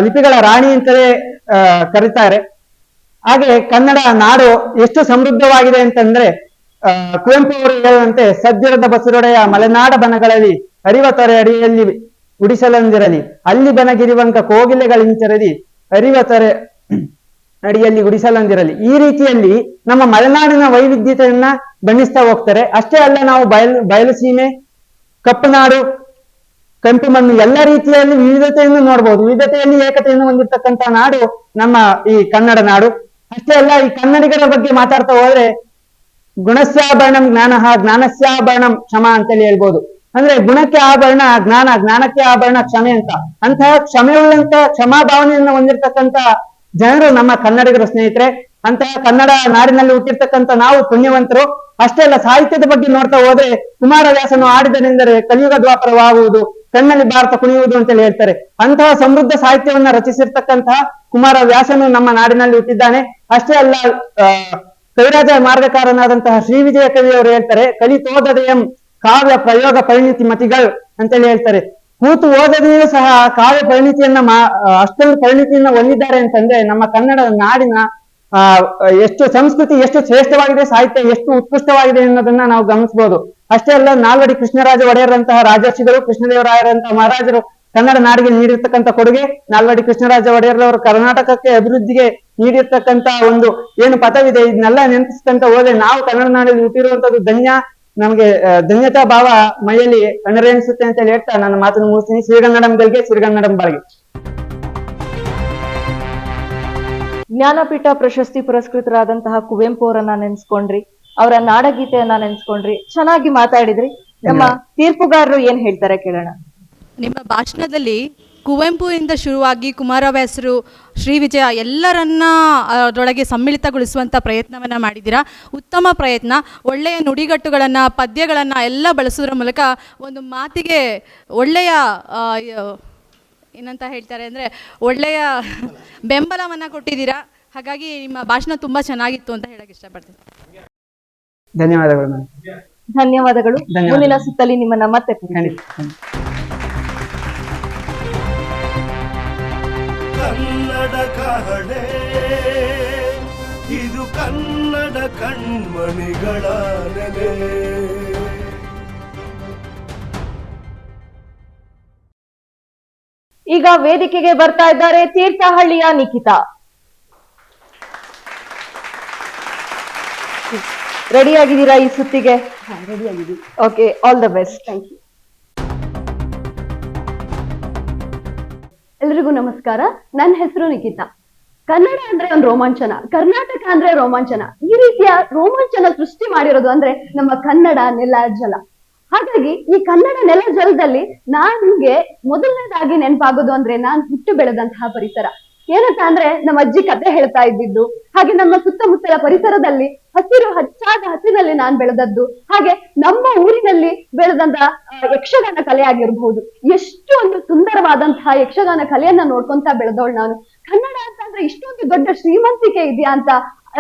I: ಲಿಪಿಗಳ ರಾಣಿ ಅಂತಲೇ ಕರೀತಾರೆ. ಹಾಗೆ ಕನ್ನಡ ನಾಡು ಎಷ್ಟು ಸಮೃದ್ಧವಾಗಿದೆ ಅಂತಂದ್ರೆ ಕುವೆಂಪು ಅವರು ಹೇಳುವಂತೆ ಸದ್ಯರದ ಬಸರೊಡೆಯ ಮಲೆನಾಡ ಬನಗಳಲ್ಲಿ ಅರಿವ ತೊರೆ ಅಡಿಯಲ್ಲಿ ಗುಡಿಸಲಂದಿರಲಿ, ಅಲ್ಲಿ ಬನಗಿರಿವಂಕ ಕೋಗಿಲೆಗಳಿಂಚರಲಿ ಅರಿವ ತೊರೆ ಅಡಿಯಲ್ಲಿ ಗುಡಿಸಲಂದಿರಲಿ. ಈ ರೀತಿಯಲ್ಲಿ ನಮ್ಮ ಮಲೆನಾಡಿನ ವೈವಿಧ್ಯತೆಯನ್ನ ಬಣ್ಣಿಸ್ತಾ ಹೋಗ್ತಾರೆ. ಅಷ್ಟೇ ಅಲ್ಲ, ನಾವು ಬಯಲು ಸೀಮೆ, ಕಪ್ಪು ನಾಡು, ಕೆಂಪು ಮಣ್ಣು ಎಲ್ಲ ರೀತಿಯಲ್ಲಿ ವಿವಿಧತೆಯನ್ನು ನೋಡಬಹುದು. ವಿವಿಧತೆಯಲ್ಲಿ ಏಕತೆಯನ್ನು ಹೊಂದಿರತಕ್ಕಂತ ನಾಡು ನಮ್ಮ ಈ ಕನ್ನಡ ನಾಡು. ಅಷ್ಟೇ ಅಲ್ಲ, ಈ ಕನ್ನಡಿಗರ ಬಗ್ಗೆ ಮಾತಾಡ್ತಾ ಹೋದ್ರೆ ಗುಣಸ್ಯಾಭರಣಂ ಜ್ಞಾನಃ, ಜ್ಞಾನಸ್ಯಾಭರಣಂ ಕ್ಷಮ ಅಂತೇಳಿ ಹೇಳ್ಬೋದು. ಅಂದ್ರೆ ಗುಣಕ್ಕೆ ಆಭರಣ ಜ್ಞಾನ, ಜ್ಞಾನಕ್ಕೆ ಆಭರಣ ಕ್ಷಮೆ ಅಂತ. ಅಂತಹ ಕ್ಷಮೆಯುಳ್ಳಂತ ಕ್ಷಮಾ ಭಾವನೆಯನ್ನು ಹೊಂದಿರತಕ್ಕಂತ ಜನರು ನಮ್ಮ ಕನ್ನಡಿಗರು ಸ್ನೇಹಿತರೆ. ಅಂತಹ ಕನ್ನಡ ನಾಡಿನಲ್ಲಿ ಹುಟ್ಟಿರ್ತಕ್ಕಂಥ ನಾವು ಪುಣ್ಯವಂತರು. ಅಷ್ಟೇ ಅಲ್ಲ, ಸಾಹಿತ್ಯದ ಬಗ್ಗೆ ನೋಡ್ತಾ ಹೋದ್ರೆ ಕುಮಾರವ್ಯಾಸನು ಆಡಿದನೆಂದರೆ ಕಲಿಯುಗ ದ್ವಾಪರವಾಗುವುದು, ಕಣ್ಣಲ್ಲಿ ಭಾರತ ಕುಣಿಯುವುದು ಅಂತೇಳಿ ಹೇಳ್ತಾರೆ. ಅಂತಹ ಸಮೃದ್ಧ ಸಾಹಿತ್ಯವನ್ನ ರಚಿಸಿರ್ತಕ್ಕಂತಹ ಕುಮಾರವ್ಯಾಸನು ನಮ್ಮ ನಾಡಿನಲ್ಲಿ ಹುಟ್ಟಿದ್ದಾನೆ. ಅಷ್ಟೇ ಅಲ್ಲ, ಕವಿರಾಜ ಮಾರ್ಗಕಾರನಾದಂತಹ ಶ್ರೀ ವಿಜಯ ಕವಿಯವರು ಹೇಳ್ತಾರೆ, ಕಲಿತೋದಯಂ ಕಾವ್ಯ ಪ್ರಯೋಗ ಪರಿಣಿತಿ ಮತಿಗಳು ಅಂತೇಳಿ ಹೇಳ್ತಾರೆ. ಕೂತು ಓದದೆಯೂ ಸಹ ಕಾವ್ಯ ಪರಿಣಿತಿಯನ್ನ ಅಷ್ಟೊಂದು ಪರಿಣಿತಿಯನ್ನ ಹೊಂದಿದ್ದಾರೆ ಅಂತಂದ್ರೆ ನಮ್ಮ ಕನ್ನಡ ನಾಡಿನ ಎಷ್ಟು ಸಂಸ್ಕೃತಿ ಎಷ್ಟು ಶ್ರೇಷ್ಠವಾಗಿದೆ, ಸಾಹಿತ್ಯ ಎಷ್ಟು ಉತ್ಕೃಷ್ಟವಾಗಿದೆ ಅನ್ನೋದನ್ನ ನಾವು ಗಮನಿಸಬಹುದು. ಅಷ್ಟೇ ಅಲ್ಲ, ನಾಲ್ವಡಿ ಕೃಷ್ಣರಾಜ ಒಡೆಯರಂತಹ ರಾಜರ್ಷಿಗಳು, ಕೃಷ್ಣದೇವರಾಯರಂತಹ ಮಹಾರಾಜರು ಕನ್ನಡ ನಾಡಿಗೆ ನೀಡಿರ್ತಕ್ಕಂಥ ಕೊಡುಗೆ, ನಾಲ್ವಡಿ ಕೃಷ್ಣರಾಜ ಒಡೆಯರವರು ಕರ್ನಾಟಕಕ್ಕೆ ಅಭಿವೃದ್ಧಿಗೆ ನೀಡಿರ್ತಕ್ಕಂತ ಒಂದು ಏನು ಪಥವಿದೆ, ಇದನ್ನೆಲ್ಲ ನೆನಪಿಸ್ಕೊಂತ ಹೋದ್ರೆ ನಾವು ಕನ್ನಡ ನಾಡಿನಲ್ಲಿ ಹುಟ್ಟಿರುವಂತದ್ದು ಧನ್ಯ, ನಮಗೆ ಧನ್ಯತಾ ಭಾವ ಮೈಯಲ್ಲಿ ಕಣ್ಣರೆನಿಸುತ್ತೆ ಅಂತ ಹೇಳಿ ಹೇಳ್ತಾ ನನ್ನ ಮಾತನ್ನು ಮುಗಿಸ್ತೀನಿ. ಶ್ರೀಗನ್ನಡಂ ಗೆಲ್ಗೆ, ಶ್ರೀಗನ್ನಡಂ ಬಾಳ್ಗೆ.
D: ಜ್ಞಾನಪೀಠ ಪ್ರಶಸ್ತಿ ಪುರಸ್ಕೃತರಾದಂತಹ ಕುವೆಂಪು ಅವರನ್ನ ನೆನ್ಸ್ಕೊಂಡ್ರಿ, ಅವರ ನಾಡಗೀತೆಯನ್ನ ನೆನ್ಸ್ಕೊಂಡ್ರಿ, ಚೆನ್ನಾಗಿ ಮಾತಾಡಿದ್ರಿ. ನಮ್ಮ ತೀರ್ಪುಗಾರರು ಏನ್ ಹೇಳ್ತಾರೆ ಕೇಳೋಣ.
G: ನಿಮ್ಮ ಭಾಷಣದಲ್ಲಿ ಕುವೆಂಪುವಿಂದ ಶುರುವಾಗಿ ಕುಮಾರವ್ಯಾಸರು, ಶ್ರೀ ವಿಜಯ ಎಲ್ಲರನ್ನ ಅದರೊಳಗೆ ಸಮ್ಮಿಳಿತಗೊಳಿಸುವಂಥ ಪ್ರಯತ್ನವನ್ನು ಮಾಡಿದ್ದೀರಾ. ಉತ್ತಮ ಪ್ರಯತ್ನ. ಒಳ್ಳೆಯ ನುಡಿಗಟ್ಟುಗಳನ್ನು, ಪದ್ಯಗಳನ್ನು ಎಲ್ಲ ಬಳಸೋದ್ರ ಮೂಲಕ ಒಂದು ಮಾತಿಗೆ ಒಳ್ಳೆಯ ಏನಂತ ಹೇಳ್ತಾರೆ ಅಂದರೆ ಒಳ್ಳೆಯ ಬೆಂಬಲವನ್ನು ಕೊಟ್ಟಿದ್ದೀರಾ. ಹಾಗಾಗಿ ನಿಮ್ಮ ಭಾಷಣ ತುಂಬ ಚೆನ್ನಾಗಿತ್ತು ಅಂತ ಹೇಳಕ್ಕೆ ಇಷ್ಟಪಡ್ತೀನಿ.
I: ಧನ್ಯವಾದಗಳು.
D: ಧನ್ಯವಾದಗಳು. ಮುಂದಿನ ಸುತ್ತಲ್ಲಿ ನಿಮ್ಮನ್ನ ಮತ್ತೆ
A: ಕನ್ನಡ ಕಹಳೆ ಇದು ಕನ್ನಡ ಕಣ್ಮಣಿಗಳ ನೆಲೆ.
D: ಈಗ ವೇದಿಕೆಗೆ ಬರ್ತಾ ಇದ್ದಾರೆ ತೀರ್ಥಹಳ್ಳಿಯ ನಿಖಿತಾ. ರೆಡಿ ಆಗಿದ್ದೀರಾ ಈ ಸುತ್ತಿಗೆ? ರೆಡಿ ಆಗಿದ್ದೀವಿ. Okay, all the best. Thank you.
J: ಎಲ್ರಿಗೂ ನಮಸ್ಕಾರ. ನನ್ನ ಹೆಸರು ನಿಖಿತಾ. ಕನ್ನಡ ಅಂದ್ರೆ ಒಂದು ರೋಮಾಂಚನ, ಕರ್ನಾಟಕ ಅಂದ್ರೆ ರೋಮಾಂಚನ. ಈ ರೀತಿಯ ರೋಮಾಂಚನ ಸೃಷ್ಟಿ ಮಾಡಿರೋದು ಅಂದ್ರೆ ನಮ್ಮ ಕನ್ನಡ ನೆಲ ಜಲ. ಹಾಗಾಗಿ ಈ ಕನ್ನಡ ನೆಲ ಜಲದಲ್ಲಿ ನನ್ಗೆ ಮೊದಲನೇದಾಗಿ ನೆನಪಾಗೋದು ಅಂದ್ರೆ ನಾನು ಹುಟ್ಟು ಬೆಳೆದಂತಹ ಪರಿಸರ. ಏನಂತ ಅಂದ್ರೆ ನಮ್ಮ ಅಜ್ಜಿ ಕತೆ ಹೇಳ್ತಾ ಇದ್ದಿದ್ದು, ಹಾಗೆ ನಮ್ಮ ಸುತ್ತಮುತ್ತಲ ಪರಿಸರದಲ್ಲಿ ಹಸಿರು ಹಚ್ಚಾದ ಹಸಿನಲ್ಲಿ ನಾನು ಬೆಳೆದದ್ದು, ಹಾಗೆ ನಮ್ಮ ಊರಿನಲ್ಲಿ ಬೆಳೆದಂತ ಯಕ್ಷಗಾನ ಕಲೆ ಆಗಿರಬಹುದು. ಎಷ್ಟು ಒಂದು ಸುಂದರವಾದಂತಹ ಯಕ್ಷಗಾನ ಕಲೆಯನ್ನ ನೋಡ್ಕೊಂತ ಬೆಳೆದವಳು ನಾನು. ಕನ್ನಡ ಅಂತಂದ್ರೆ ಅಂದ್ರೆ ಇಷ್ಟೊಂದು ದೊಡ್ಡ ಶ್ರೀಮಂತಿಕೆ ಇದೆಯಾ ಅಂತ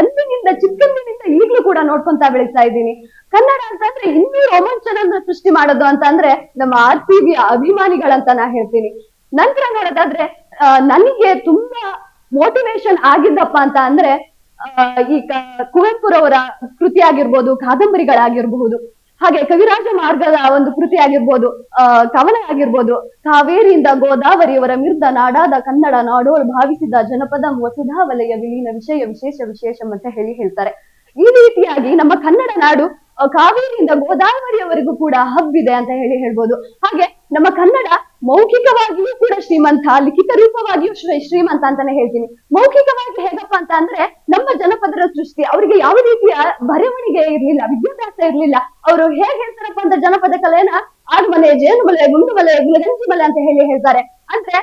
J: ಅಂದಿನಿಂದ ಚಿಕ್ಕಂದಿನಿಂದ ಈಗಲೂ ಕೂಡ ನೋಡ್ಕೊಂತ ಬೆಳೀತಾ ಇದ್ದೀನಿ. ಕನ್ನಡ ಅಂತಂದ್ರೆ ಇನ್ನೂ ರೋಮಾಂಚನ ಸೃಷ್ಟಿ ಮಾಡೋದು ಅಂತ ಅಂದ್ರೆ ನಮ್ಮ RCB ಅಭಿಮಾನಿಗಳಂತ ನಾ ಹೇಳ್ತೀನಿ. ನಂತರ ನೋಡೋದಾದ್ರೆ ನನಗೆ ತುಂಬಾ ಮೋಟಿವೇಶನ್ ಆಗಿದ್ದಪ್ಪ ಅಂತ ಅಂದ್ರೆ ಈ ಕುವೆಂಪುರವರ ಕೃತಿ ಆಗಿರ್ಬೋದು, ಕಾದಂಬರಿಗಳಾಗಿರ್ಬಹುದು, ಹಾಗೆ ಕವಿರಾಜ ಮಾರ್ಗದ ಒಂದು ಕೃತಿ ಆಗಿರ್ಬೋದು, ಕವನ ಆಗಿರ್ಬೋದು. ಕಾವೇರಿಯಿಂದ ಗೋದಾವರಿಯವರ ಮಿರ್ದ ನಾಡಾದ ಕನ್ನಡ ನಾಡೋಳ್ ಭಾವಿಸಿದ ಜನಪದ ವಸುಧಾ ವಲಯ ವಿಲೀನ ವಿಷಯ ವಿಶೇಷ ವಿಶೇಷಂ ಅಂತ ಹೇಳ್ತಾರೆ. ಈ ರೀತಿಯಾಗಿ ನಮ್ಮ ಕನ್ನಡ ನಾಡು ಕಾವೇರಿಯಿಂದ ಗೋದಾವರಿಯವರೆಗೂ ಕೂಡ ಹಬ್ಬಿದೆ ಅಂತ ಹೇಳ್ಬೋದು. ಹಾಗೆ ನಮ್ಮ ಕನ್ನಡ ಮೌಖಿಕವಾಗಿಯೂ ಕೂಡ ಶ್ರೀಮಂತ, ಲಿಖಿತ ರೂಪವಾಗಿಯೂ ಶ್ರೀಮಂತ ಅಂತಾನೆ ಹೇಳ್ತೀನಿ. ಮೌಖಿಕವಾಗಿ ಹೇಗಪ್ಪ ಅಂತ ಅಂದ್ರೆ ನಮ್ಮ ಜನಪದರ ಸೃಷ್ಟಿ, ಅವರಿಗೆ ಯಾವ ರೀತಿಯ ಬರವಣಿಗೆ ಇರ್ಲಿಲ್ಲ, ವಿದ್ಯಾಭ್ಯಾಸ ಇರ್ಲಿಲ್ಲ. ಅವರು ಹೇಗೆ ಹೇಳ್ತಾರಪ್ಪ ಅಂತ ಜನಪದ ಕಲೆಯನ್ನ ಆಡ್ಮಲೆ, ಜೇನುಮಲೆ, ಗುಂಡುಮಲೆ, ಗುಲಗಂಜಿಮಲೆ ಅಂತ ಹೇಳ್ತಾರೆ. ಅಂದ್ರೆ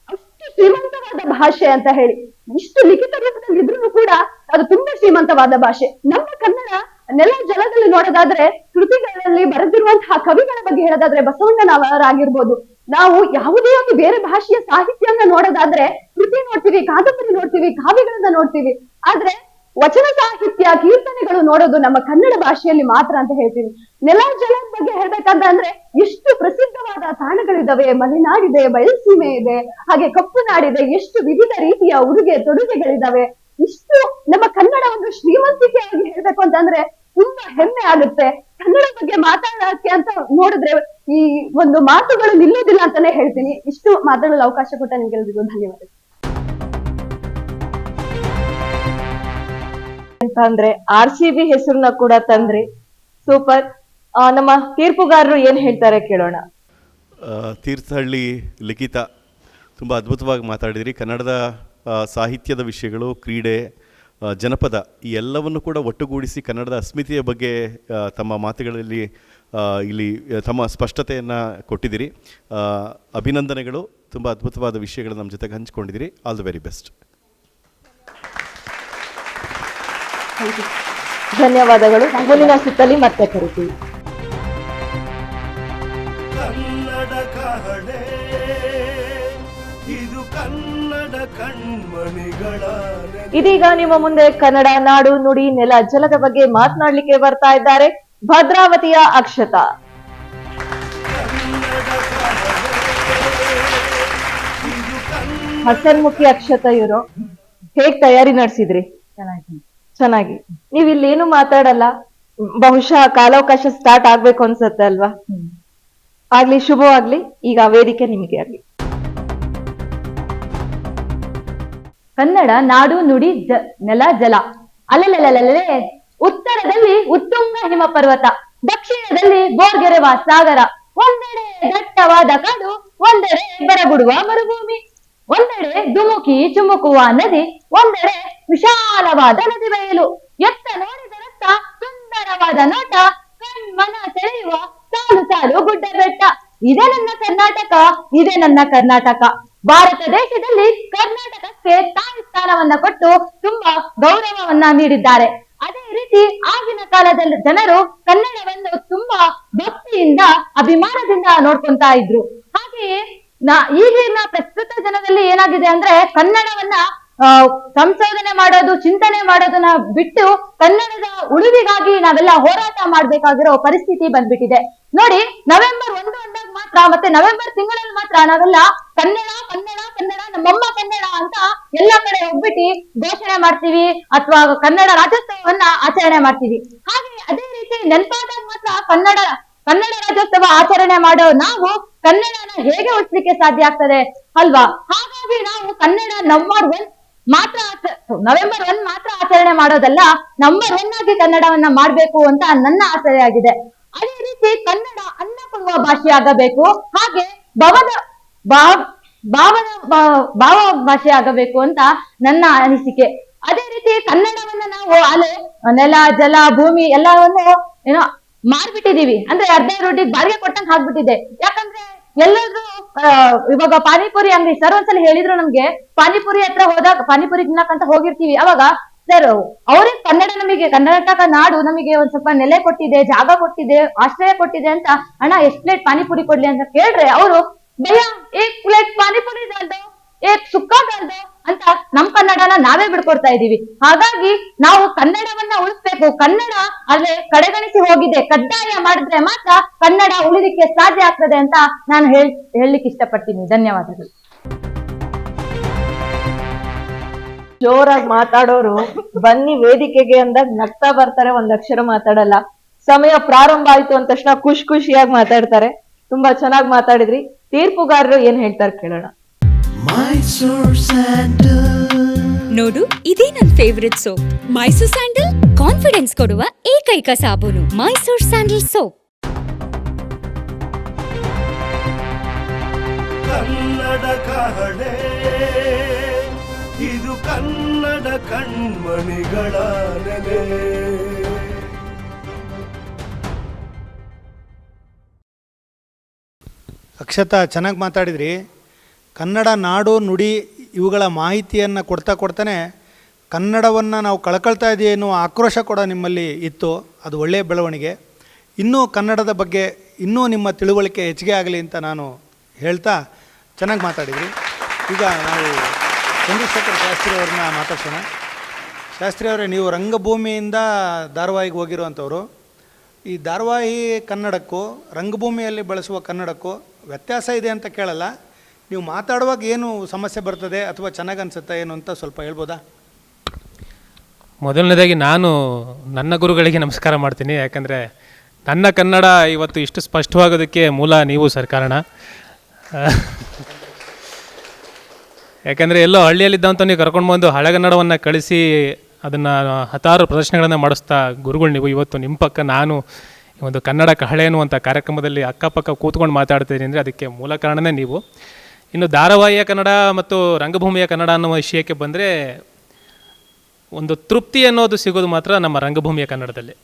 J: ಅಷ್ಟು ಶ್ರೀಮಂತವಾದ ಭಾಷೆ ಅಂತ ಹೇಳಿ. ಇಷ್ಟು ಲಿಖಿತ ರೂಪದಲ್ಲಿ ಇದ್ರೂ ಕೂಡ ಅದು ತುಂಬಾ ಶ್ರೀಮಂತವಾದ ಭಾಷೆ. ನಮ್ಮ ಕನ್ನಡ ನೆಲ ಜಲದಲ್ಲಿ ನೋಡೋದಾದ್ರೆ ಕೃತಿಗಳಲ್ಲಿ ಬರೆದಿರುವಂತಹ ಕವಿಗಳ ಬಗ್ಗೆ ಹೇಳೋದಾದ್ರೆ ಬಸವಣ್ಣನವರಾಗಿರ್ಬೋದು, ನಾವು ಯಾವುದೇ ಒಂದು ಬೇರೆ ಭಾಷೆಯ ಸಾಹಿತ್ಯವನ್ನ ನೋಡೋದಾದ್ರೆ ಕೃತಿ ನೋಡ್ತೀವಿ, ಕಾದಂಬರಿ ನೋಡ್ತೀವಿ, ಕಾವ್ಯಗಳನ್ನ ನೋಡ್ತೀವಿ. ಆದ್ರೆ ವಚನ ಸಾಹಿತ್ಯ, ಕೀರ್ತನೆಗಳು ನೋಡೋದು ನಮ್ಮ ಕನ್ನಡ ಭಾಷೆಯಲ್ಲಿ ಮಾತ್ರ ಅಂತ ಹೇಳ್ತೀನಿ. ನೆಲ ಜಲದ ಬಗ್ಗೆ ಹೇಳ್ಬೇಕಂದ್ರೆ ಎಷ್ಟು ಪ್ರಸಿದ್ಧವಾದ ತಾಣಗಳಿದಾವೆ. ಮಲೆನಾಡಿದೆ, ಬಯಲುಸೀಮೆ ಇದೆ, ಹಾಗೆ ಕಪ್ಪು ನಾಡಿದೆ. ಎಷ್ಟು ವಿವಿಧ ರೀತಿಯ ಉಡುಗೆ ತೊಡುಗೆಗಳಿದಾವೆ. ಇಷ್ಟು ನಮ್ಮ ಕನ್ನಡ ಒಂದು ಶ್ರೀಮಂತಿಕೆಯಾಗಿ ಹೇಳ್ಬೇಕು ಅಂತಂದ್ರೆ ತುಂಬಾ ಹೆಮ್ಮೆ ಆಗುತ್ತೆ. ಕನ್ನಡ ಬಗ್ಗೆ ಮಾತಾಡಕ್ಕೆ ಅಂತ ನೋಡಿದ್ರೆ ಈ ಒಂದು ಮಾತುಗಳು ನಿಲ್ಲೋದಿಲ್ಲ ಅಂತಾನೆ ಹೇಳ್ತೀನಿ. ಇಷ್ಟು ಮಾತಾಡಲು ಅವಕಾಶ ಕೊಟ್ಟ ನಿಮ್ಗೆಲ್ರಿಗೂ ಧನ್ಯವಾದ.
D: ಅಂತಂದ್ರೆ RCB ಹೆಸರನ್ನ ಕೂಡ ತಂದ್ರಿ, ಸೂಪರ್. ನಮ್ಮ ತೀರ್ಪುಗಾರರು ಏನ್ ಹೇಳ್ತಾರೆ ಕೇಳೋಣ.
F: ತೀರ್ಥಹಳ್ಳಿ ಲಿಖಿತ ತುಂಬ ಅದ್ಭುತವಾಗಿ ಮಾತಾಡಿದಿರಿ. ಕನ್ನಡದ ಸಾಹಿತ್ಯದ ವಿಷಯಗಳು, ಕ್ರೀಡೆ, ಜನಪದ ಈ ಎಲ್ಲವನ್ನು ಕೂಡ ಒಟ್ಟುಗೂಡಿಸಿ ಕನ್ನಡದ ಅಸ್ಮಿತೆಯ ಬಗ್ಗೆ ತಮ್ಮ ಮಾತುಗಳಲ್ಲಿ ಇಲ್ಲಿ ತಮ್ಮ ಸ್ಪಷ್ಟತೆಯನ್ನು ಕೊಟ್ಟಿದ್ದೀರಿ. ಅಭಿನಂದನೆಗಳು. ತುಂಬ ಅದ್ಭುತವಾದ ವಿಷಯಗಳು ನಮ್ಮ ಜೊತೆಗೆ ಹಂಚಿಕೊಂಡಿದ್ದೀರಿ. All the very best.
D: ಧನ್ಯವಾದಗಳು. ಮುಂದಿನ ಸುತ್ತಲ್ಲಿ ಮತ್ತೆ ಕರಿತೀವಿ.
A: ಕನ್ನಡ ಕಹಳೆ ಇದು ಕನ್ನಡ ಕಣ್ಮಣಿಗಳ
D: ಇದೀಗ ನಿಮ್ಮ ಮುಂದೆ ಕನ್ನಡ ನಾಡು ನುಡಿ ನೆಲ ಜಲದ ಬಗ್ಗೆ ಮಾತನಾಡ್ಲಿಕ್ಕೆ ಬರ್ತಾ ಇದ್ದಾರೆ ಭದ್ರಾವತಿಯ ಅಕ್ಷತಾ. ಹಸನ್ಮುಖಿ ಅಕ್ಷತಾ ಇವರು ಹೇಗ್ ತಯಾರಿ ನಡೆಸಿದ್ರಿ? ಚೆನ್ನಾಗಿ. ನೀವ್ ಇಲ್ಲೇನು ಮಾತಾಡಲ್ಲ, ಬಹುಶಃ ಕಾಲಾವಕಾಶ ಸ್ಟಾರ್ಟ್ ಆಗ್ಬೇಕು ಅನ್ಸತ್ತೆ ಅಲ್ವಾ? ಆಗ್ಲಿ, ಶುಭವಾಗ್ಲಿ. ಈಗ ವೇದಿಕೆ ನಿಮಗೆ ಆಗ್ಲಿ.
J: ಕನ್ನಡ ನಾಡು ನುಡಿ ನೆಲ ಜಲ. ಅಲ್ಲಲ್ಲೇ ಉತ್ತರದಲ್ಲಿ ಉತ್ತುಂಗ ಹಿಮ ಪರ್ವತ, ದಕ್ಷಿಣದಲ್ಲಿ ಬೋರ್ಗೆರೆವ ಸಾಗರ, ಒಂದೆಡೆ ದಟ್ಟವಾದ ಕಾಡು, ಒಂದೆಡೆ ಬರಗುಡುವ ಮರುಭೂಮಿ, ಒಂದೆಡೆ ಧುಮುಕಿ ಚುಮುಕುವ ನದಿ, ಒಂದೆಡೆ ವಿಶಾಲವಾದ ನದಿ ಬಯಲು. ಎತ್ತ ನೋಡಿದರತ್ತ ಸುಂದರವಾದ ನೋಟ, ಕಣ್ಮನ ಸೆಳೆಯುವ ಸಾಲು ಸಾಲು ಗುಡ್ಡ ಬೆಟ್ಟ. ಇದೇ ನನ್ನ ಕರ್ನಾಟಕ, ಇದೇ ನನ್ನ ಕರ್ನಾಟಕ. ಭಾರತ ದೇಶದಲ್ಲಿ ಕರ್ನಾಟಕಕ್ಕೆ ತಾಯಿ ಸ್ಥಾನವನ್ನ ಕೊಟ್ಟು ತುಂಬಾ ಗೌರವವನ್ನ ನೀಡಿದ್ದಾರೆ. ಅದೇ ರೀತಿ ಆಗಿನ ಕಾಲದಲ್ಲಿ ಜನರು ಕನ್ನಡವನ್ನು ತುಂಬಾ ಭಕ್ತಿಯಿಂದ, ಅಭಿಮಾನದಿಂದ ನೋಡ್ಕೊಂತ ಇದ್ರು. ಹಾಗೆಯೇ ಈಗಿನ ಪ್ರಸ್ತುತ ಜನದಲ್ಲಿ ಏನಾಗಿದೆ ಅಂದ್ರೆ ಕನ್ನಡವನ್ನ ಸಂಶೋಧನೆ ಮಾಡೋದು, ಚಿಂತನೆ ಮಾಡೋದನ್ನ ಬಿಟ್ಟು ಕನ್ನಡದ ಉಳಿವಿಗಾಗಿ ನಾವೆಲ್ಲ ಹೋರಾಟ ಮಾಡ್ಬೇಕಾಗಿರೋ ಪರಿಸ್ಥಿತಿ ಬಂದ್ಬಿಟ್ಟಿದೆ. ನೋಡಿ, ನವೆಂಬರ್ 1 ಅಂದಾಗ ಮಾತ್ರ, ಮತ್ತೆ ನವೆಂಬರ್ ತಿಂಗಳಲ್ಲಿ ಮಾತ್ರ ನಾವೆಲ್ಲ ಕನ್ನಡ ಕನ್ನಡ ಕನ್ನಡ ನಮ್ಮಮ್ಮ ಕನ್ನಡ ಅಂತ ಎಲ್ಲಾ ಕಡೆ ಹೋಗ್ಬಿಟ್ಟು ಘೋಷಣೆ ಮಾಡ್ತೀವಿ, ಅಥವಾ ಕನ್ನಡ ರಾಜ್ಯೋತ್ಸವವನ್ನ ಆಚರಣೆ ಮಾಡ್ತೀವಿ. ಹಾಗೆ ಅದೇ ರೀತಿ ನೆನಪಾದಾಗ ಮಾತ್ರ ಕನ್ನಡ ರಾಜ್ಯೋತ್ಸವ ಆಚರಣೆ ಮಾಡೋ ನಾವು ಕನ್ನಡನ ಹೇಗೆ ಉಳಿಸ್ಲಿಕ್ಕೆ ಸಾಧ್ಯ ಆಗ್ತದೆ ಅಲ್ವಾ? ಹಾಗಾಗಿ ನಾವು ಕನ್ನಡ ನವೆಂಬರ್ 1 ಮಾತ್ರ ಆಚರಣೆ ಮಾಡೋದಲ್ಲ, ನಂಬರ್ 1 ಆಗಿ ಕನ್ನಡವನ್ನ ಮಾಡ್ಬೇಕು ಅಂತ ನನ್ನ ಆಸೆಯಾಗಿದೆ. ಅದೇ ರೀತಿ ಕನ್ನಡ ಅನ್ನ ಕೊಡುವ ಭಾಷೆ ಆಗಬೇಕು, ಹಾಗೆ ಭಾವ ಭಾಷೆ ಆಗಬೇಕು ಅಂತ ನನ್ನ ಅನಿಸಿಕೆ. ಅದೇ ರೀತಿ ಕನ್ನಡವನ್ನ ನಾವು ಅಲೆ, ನೆಲ, ಜಲ, ಭೂಮಿ ಎಲ್ಲವನ್ನು ಏನೋ ಮಾಡ್ಬಿಟ್ಟಿದೀವಿ. ಅಂದ್ರೆ ಅರ್ಧ ರೋಡಿಗೆ ಬಾಡಿಗೆ ಕೊಟ್ಟಂಗೆ ಆಗ್ಬಿಟ್ಟಿದೆ. ಯಾಕಂದ್ರೆ ಎಲ್ಲರೂ ಇವಾಗ ಪಾನಿಪುರಿ ಅಂಗಡಿ ಸರ್ ಒಂದ್ಸಲ ಹೇಳಿದ್ರು ನಮ್ಗೆ, ಪಾನಿಪುರಿ ಹತ್ರ ಹೋದಾಗ ಪಾನಿಪುರಿ ತಿನ್ನಕಂತ ಹೋಗಿರ್ತೀವಿ. ಅವಾಗ ಸರ್ ಅವರೇ ನಮಗೆ ಕರ್ನಾಟಕ ನಾಡು ನಮಗೆ ಒಂದ್ ಸ್ವಲ್ಪ ನೆಲೆ ಕೊಟ್ಟಿದೆ, ಜಾಗ ಕೊಟ್ಟಿದೆ, ಆಶ್ರಯ ಕೊಟ್ಟಿದೆ ಅಂತ, ಅಣ್ಣ ಎಷ್ಟ್ ಪ್ಲೇಟ್ ಪಾನಿಪುರಿ ಕೊಡ್ಲಿ ಅಂತ ಕೇಳ್ರೆ ಅವರು ಭಯ್ಯ 1 ಪ್ಲೇಟ್ ಪಾನಿಪುರಿ डाल दो, 1 सुक्का डाल दो
D: ಅಂತ ನಮ್ ಕನ್ನಡನ ನಾವೇ ಬಿಡ್ಕೊಡ್ತಾ ಇದೀವಿ. ಹಾಗಾಗಿ ನಾವು ಕನ್ನಡವನ್ನ ಉಳಿಸ್ಬೇಕು. ಕನ್ನಡ ಅಲ್ಲೇ ಕಡೆಗಣಿಸಿ ಹೋಗಿದೆ. ಕಡ್ಡಾಯ ಮಾಡಿದ್ರೆ ಮಾತ್ರ ಕನ್ನಡ ಉಳಿಲಿಕ್ಕೆ ಸಾಧ್ಯ ಆಗ್ತದೆ ಅಂತ ನಾನು ಹೇಳಲಿಕ್ಕೆ ಇಷ್ಟಪಡ್ತೀನಿ. ಧನ್ಯವಾದಗಳು.
J: ಜೋರಾಗಿ ಮಾತಾಡೋರು ಬನ್ನಿ ವೇದಿಕೆಗೆ ಅಂದಾಗ ನಗ್ತಾ ಬರ್ತಾರೆ, ಒಂದ್ ಅಕ್ಷರ ಮಾತಾಡಲ್ಲ. ಸಮಯ ಪ್ರಾರಂಭ ಆಯ್ತು ಅಂದ ತಕ್ಷಣ ಖುಷಿಯಾಗಿ ಮಾತಾಡ್ತಾರೆ. ತುಂಬಾ ಚೆನ್ನಾಗಿ ಮಾತಾಡಿದ್ರಿ. ತೀರ್ಪುಗಾರರು ಏನ್ ಹೇಳ್ತಾರೆ ಕೇಳೋಣ.
C: ನೋಡು, ಇದೇ ನನ್ favourite soap. Mysore sandal confidence ಕೊಡುವ ಏಕೈಕ ಸಾಬೂನು ಮೈಸೂರ್ ಸ್ಯಾಂಡಲ್ ಸೋಪ್.
A: ಕನ್ನಡ ಕಹಳೆ ಇದು ಕನ್ನಡ ಕಣ್ಮಣಿಗಳ ನೆಲೆ.
K: ಅಕ್ಷತಾ, ಚೆನ್ನಾಗಿ ಮಾತಾಡಿದ್ರಿ. ಕನ್ನಡ ನಾಡು ನುಡಿ ಇವುಗಳ ಮಾಹಿತಿಯನ್ನು ಕೊಡ್ತಾನೆ ಕನ್ನಡವನ್ನು ನಾವು ಕಳ್ಕೊಳ್ತಾ ಇದೀವಿ ಎನ್ನುವ ಆಕ್ರೋಶ ಕೂಡ ನಿಮ್ಮಲ್ಲಿ ಇತ್ತು. ಅದು ಒಳ್ಳೆಯ ಬೆಳವಣಿಗೆ. ಇನ್ನೂ ಕನ್ನಡದ ಬಗ್ಗೆ ಇನ್ನೂ ನಿಮ್ಮ ತಿಳುವಳಿಕೆ ಹೆಚ್ಚಿಗೆ ಆಗಲಿ ಅಂತ ನಾನು ಹೇಳ್ತಾ ಚೆನ್ನಾಗಿ ಮಾತಾಡಿದ್ರಿ. ಈಗ ನಾವು ಚಂದ್ರಶೇಖರ್ ಶಾಸ್ತ್ರಿ ಅವ್ರನ್ನ ಮಾತಾಡ್ಸೋಣ. ಶಾಸ್ತ್ರಿ ಅವರೇ, ನೀವು ರಂಗಭೂಮಿಯಿಂದ ಧಾರಾವಾಹಿಗೆ ಹೋಗಿರುವಂಥವ್ರು. ಈ ಧಾರಾವಾಹಿ ಕನ್ನಡಕ್ಕೂ ರಂಗಭೂಮಿಯಲ್ಲಿ ಬಳಸುವ ಕನ್ನಡಕ್ಕೂ ವ್ಯತ್ಯಾಸ ಇದೆ ಅಂತ ಕೇಳಲ್ಲ, ನೀವು ಮಾತಾಡುವಾಗ ಏನು ಸಮಸ್ಯೆ ಬರ್ತದೆ ಅಥವಾ ಚೆನ್ನಾಗಿ ಅನಿಸುತ್ತೆ ಏನು ಅಂತ ಸ್ವಲ್ಪ ಹೇಳ್ಬೋದಾ?
L: ಮೊದಲನೇದಾಗಿ ನಾನು ನನ್ನ ಗುರುಗಳಿಗೆ ನಮಸ್ಕಾರ ಮಾಡ್ತೀನಿ. ಯಾಕಂದರೆ ನನ್ನ ಕನ್ನಡ ಇವತ್ತು ಇಷ್ಟು ಸ್ಪಷ್ಟವಾಗೋದಕ್ಕೆ ಮೂಲ ನೀವು ಸರ್ ಕಾರಣ. ಯಾಕಂದರೆ ಎಲ್ಲೋ ಹಳ್ಳಿಯಲ್ಲಿದ್ದಂಥ ನೀವು ಕರ್ಕೊಂಡು ಬಂದು ಹಳೆಗನ್ನಡವನ್ನು ಕಳಿಸಿ ಅದನ್ನು ಹತ್ತಾರು ಪ್ರದರ್ಶನಗಳನ್ನು ಮಾಡಿಸ್ತಾ ಗುರುಗಳು ನೀವು. ಇವತ್ತು ನಿಮ್ಮ ಪಕ್ಕ ನಾನು ಒಂದು ಕನ್ನಡ ಕಹಳೆ ಅನ್ನುವಂಥ ಕಾರ್ಯಕ್ರಮದಲ್ಲಿ ಅಕ್ಕಪಕ್ಕ ಕೂತ್ಕೊಂಡು ಮಾತಾಡ್ತಿದ್ದೀನಿ ಅಂದರೆ ಅದಕ್ಕೆ ಮೂಲ ಕಾರಣನೇ ನೀವು. ಇನ್ನು ಧಾರಾವಾಹಿಯ ಕನ್ನಡ ಮತ್ತು ರಂಗಭೂಮಿಯ ಕನ್ನಡ ಅನ್ನುವ ವಿಷಯಕ್ಕೆ ಬಂದರೆ ಒಂದು ತೃಪ್ತಿ ಅನ್ನೋದು ಸಿಗೋದು ಮಾತ್ರ ನಮ್ಮ ರಂಗಭೂಮಿಯ ಕನ್ನಡದಲ್ಲಿ.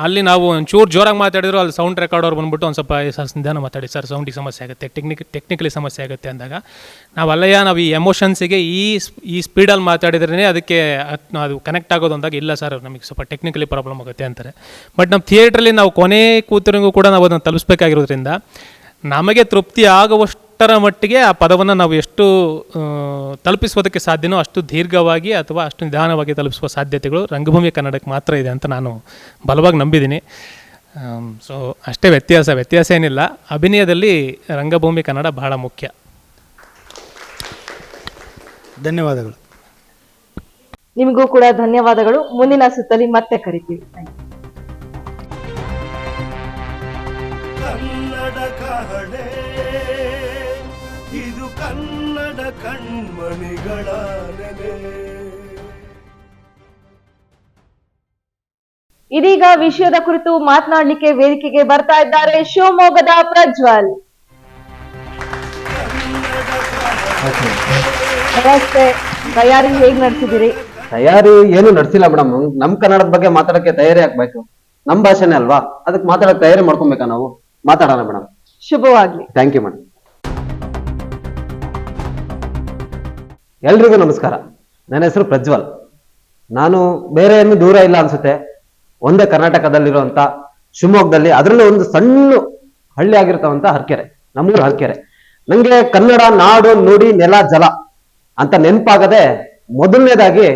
L: ಅಲ್ಲಿ ನಾವು ಒಂಚೂರು ಜೋರಾಗಿ ಮಾತಾಡಿದ್ರು ಅಲ್ಲಿ ಸೌಂಡ್ ರೆಕಾರ್ಡರ್ ಬಂದುಬಿಟ್ಟು ಒಂದು ಸ್ವಲ್ಪ ನಿಧಾನ ಮಾತಾಡಿ ಸರ್, ಸೌಂಡಿಗೆ ಸಮಸ್ಯೆ ಆಗುತ್ತೆ, ಟೆಕ್ನಿಕಲಿ ಸಮಸ್ಯೆ ಆಗುತ್ತೆ ಅಂದಾಗ ನಾವು ಈ ಎಮೋಷನ್ಸಿಗೆ ಈ ಸ್ಪೀಡಲ್ಲಿ ಮಾತಾಡಿದ್ರೇ ಅದಕ್ಕೆ ಅದು ಕನೆಕ್ಟ್ ಆಗೋದು ಅಂದಾಗ ಇಲ್ಲ ಸರ್ ನಮಗೆ ಸ್ವಲ್ಪ ಟೆಕ್ನಿಕಲಿ ಪ್ರಾಬ್ಲಮ್ ಆಗುತ್ತೆ ಅಂತಾರೆ. ಬಟ್ ನಮ್ಮ ಥಿಯೇಟ್ರಲ್ಲಿ ನಾವು ಕೊನೆ ಕೂತರಿಗೂ ಕೂಡ ನಾವು ಅದನ್ನು ತಲುಪಿಸ್ಬೇಕಾಗಿರೋದ್ರಿಂದ ನಮಗೆ ತೃಪ್ತಿ ಆಗುವಷ್ಟರ ಮಟ್ಟಿಗೆ ಆ ಪದವನ್ನು ನಾವು ಎಷ್ಟು ತಲುಪಿಸೋದಕ್ಕೆ ಸಾಧ್ಯನೋ ಅಷ್ಟು ದೀರ್ಘವಾಗಿ ಅಥವಾ ಅಷ್ಟು ನಿಧಾನವಾಗಿ ತಲುಪಿಸುವ ಸಾಧ್ಯತೆಗಳು ರಂಗಭೂಮಿ ಕನ್ನಡಕ್ಕೆ ಮಾತ್ರ ಇದೆ ಅಂತ ನಾನು ಬಲವಾಗಿ ನಂಬಿದ್ದೀನಿ. ಸೊ ಅಷ್ಟೇ ವ್ಯತ್ಯಾಸ ಏನಿಲ್ಲ. ಅಭಿನಯದಲ್ಲಿ ರಂಗಭೂಮಿ ಕನ್ನಡ ಬಹಳ ಮುಖ್ಯ.
K: ಧನ್ಯವಾದಗಳು.
J: ನಿಮಗೂ ಕೂಡ ಧನ್ಯವಾದಗಳು. ಮುಂದಿನ ಸುತ್ತಲಿ ಮತ್ತೆ ಕರಿತೀವಿ.
A: ಕನ್ನಡ ಕಹಳೆ ಇದು ಕನ್ನಡ ಕಣ್ಮಣಿಗಳ ನೆಲೆ.
J: ಇದೀಗ ವಿಷಯದ ಕುರಿತು ಮಾತನಾಡಲಿಕ್ಕೆ ವೇದಿಕೆಗೆ ಬರ್ತಾ ಇದ್ದಾರೆ ಶಿವಮೊಗ್ಗದ ಪ್ರಜ್ವಲ್. ನಮಸ್ತೆ. ತಯಾರಿ ಹೇಗ್ ನಡೆಸಿದಿರಿ?
H: ತಯಾರಿ ಏನು ನಡೆಸಿಲ್ಲ ಮೇಡಮ್. ನಮ್ ಕನ್ನಡದ ಬಗ್ಗೆ ಮಾತಾಡಕ್ಕೆ ತಯಾರಿ ಆಗ್ಬೇಕು. ನಮ್ ಭಾಷೆನೇ ಅಲ್ವಾ, ಅದಕ್ಕೆ ಮಾತಾಡಕ್ ತಯಾರಿ ಮಾಡ್ಕೊಬೇಕಾ ನಾವು? ಮಾತಾಡೋಣ ಮೇಡಮ್.
J: ಶುಭವಾಗ್ಲಿ.
H: Thank you madam. ಎಲ್ರಿಗೂ ನಮಸ್ಕಾರ. ನನ್ನ ಹೆಸರು ಪ್ರಜ್ವಲ್. ನಾನು ಬೇರೆ ಏನು ದೂರ ಇಲ್ಲ ಅನ್ಸುತ್ತೆ. ಒಂದೇ ಕರ್ನಾಟಕದಲ್ಲಿರುವಂತ ಶಿವಮೊಗ್ಗದಲ್ಲಿ, ಅದರಲ್ಲೂ ಒಂದು ಸಣ್ಣ ಹಳ್ಳಿ ಆಗಿರ್ತಾವಂತ ಹರ್ಕೆರೆ, ನಮ್ಮೂರು ಹರ್ಕೆರೆ. ನಂಗೆ ಕನ್ನಡ ನಾಡು ನುಡಿ ನೆಲ ಜಲ ಅಂತ ನೆನಪಾಗದೆ ಮೊದಲನೇದಾಗಿ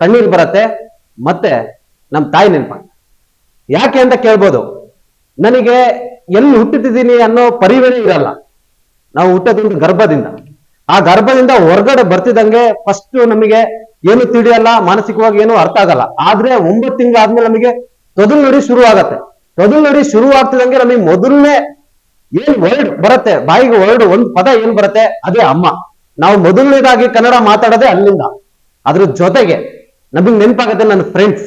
H: ಕಣ್ಣೀರು ಬರತ್ತೆ, ಮತ್ತೆ ನಮ್ಮ ತಾಯಿ ನೆನಪಾಗ. ಯಾಕೆ ಅಂತ ಕೇಳ್ಬೋದು. ನನಗೆ ಎಲ್ಲಿ ಹುಟ್ಟುತ್ತಿದ್ದೀನಿ ಅನ್ನೋ ಪರಿವೇನೇ ಇರಲ್ಲ. ನಾವು ಹುಟ್ಟೋದ್ರಿಂದ ಗರ್ಭದಿಂದ, ಆ ಗರ್ಭದಿಂದ ಹೊರಗಡೆ ಬರ್ತಿದ್ದಂಗೆ ಫಸ್ಟ್ ನಮಗೆ ಏನು ತಿಳಿಯಲ್ಲ, ಮಾನಸಿಕವಾಗಿ ಏನು ಅರ್ಥ ಆಗಲ್ಲ. ಆದ್ರೆ 9 ತಿಂಗಳಾದ್ಮೇಲೆ ನಮಗೆ ತೊದಲು ನುಡಿ ಶುರು ಆಗತ್ತೆ. ತೊದಲು ನುಡಿ ಶುರು ಆಗ್ತಿದಂಗೆ ನಮಗೆ ಮೊದಲನೇ ಏನ್ ವರ್ಡ್ ಬರುತ್ತೆ, ಬಾಯಿಗೆ ವರ್ಡ್ ಒಂದು ಪದ ಏನ್ ಬರುತ್ತೆ, ಅದೇ ಅಮ್ಮ. ನಾವು ಮೊದಲನೇದಾಗಿ ಕನ್ನಡ ಮಾತಾಡೋದೇ ಅಲ್ಲಿಂದ. ಅದ್ರ ಜೊತೆಗೆ ನಮಗ್ ನೆನಪಾಗತ್ತೆ ನನ್ನ ಫ್ರೆಂಡ್ಸ್.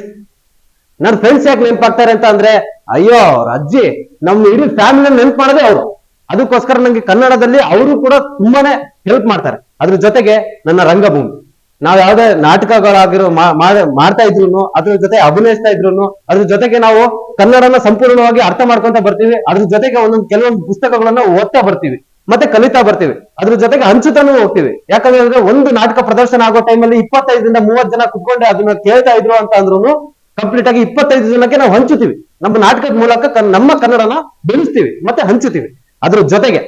H: ನನ್ನ ಫ್ರೆಂಡ್ಸ್ ಯಾಕೆ ನೆನಪಾಗ್ತಾರೆ ಅಂತ ಅಂದ್ರೆ, ಅಯ್ಯೋ ಅವ್ರ ಅಜ್ಜಿ ನಮ್ಮ ಇಡೀ ಫ್ಯಾಮಿಲಿ ನೆನಪು ಮಾಡೋದೇ ಅವರು. ಅದಕ್ಕೋಸ್ಕರ ನಂಗೆ ಕನ್ನಡದಲ್ಲಿ ಅವರು ಕೂಡ ತುಂಬಾನೇ ಹೆಲ್ಪ್ ಮಾಡ್ತಾರೆ. ಅದ್ರ ಜೊತೆಗೆ ನನ್ನ ರಂಗಭೂಮಿ, ನಾವ್ ಯಾವ್ದೇ ನಾಟಕಗಳಾಗಿರೋ ಮಾಡ್ತಾ ಇದ್ರು, ಅದ್ರ ಜೊತೆ ಅಭಿನಯಿಸ್ತಾ ಇದ್ರು, ಅದ್ರ ಜೊತೆಗೆ ನಾವು ಕನ್ನಡನ ಸಂಪೂರ್ಣವಾಗಿ ಅರ್ಥ ಮಾಡ್ಕೊಂತ ಬರ್ತೀವಿ. ಅದ್ರ ಜೊತೆಗೆ ಕೆಲವೊಂದು ಪುಸ್ತಕಗಳನ್ನ ಓದ್ತಾ ಬರ್ತೀವಿ, ಮತ್ತೆ ಕಲಿತಾ ಬರ್ತೀವಿ. ಅದ್ರ ಜೊತೆಗೆ ಹಂಚುತ್ತಾನು ಹೋಗ್ತೀವಿ. ಯಾಕಂದ್ರೆ ಒಂದು ನಾಟಕ ಪ್ರದರ್ಶನ ಆಗೋ ಟೈಮಲ್ಲಿ 25ರಿಂದ 30 ಜನ ಕುತ್ಕೊಂಡೆ ಅದನ್ನ ಕೇಳ್ತಾ ಇದ್ರು ಅಂತ ಅಂದ್ರೂ ಕಂಪ್ಲೀಟ್ ಆಗಿ 25 ಜನಕ್ಕೆ ನಾವು ಹಂಚುತ್ತೀವಿ. ನಮ್ಮ ನಾಟಕದ ಮೂಲಕ ನಮ್ಮ ಕನ್ನಡನ ಬೆಳೆಸ್ತೀವಿ ಮತ್ತೆ ಹಂಚುತ್ತೀವಿ. ಅದ್ರ ಜೊತೆಗೆ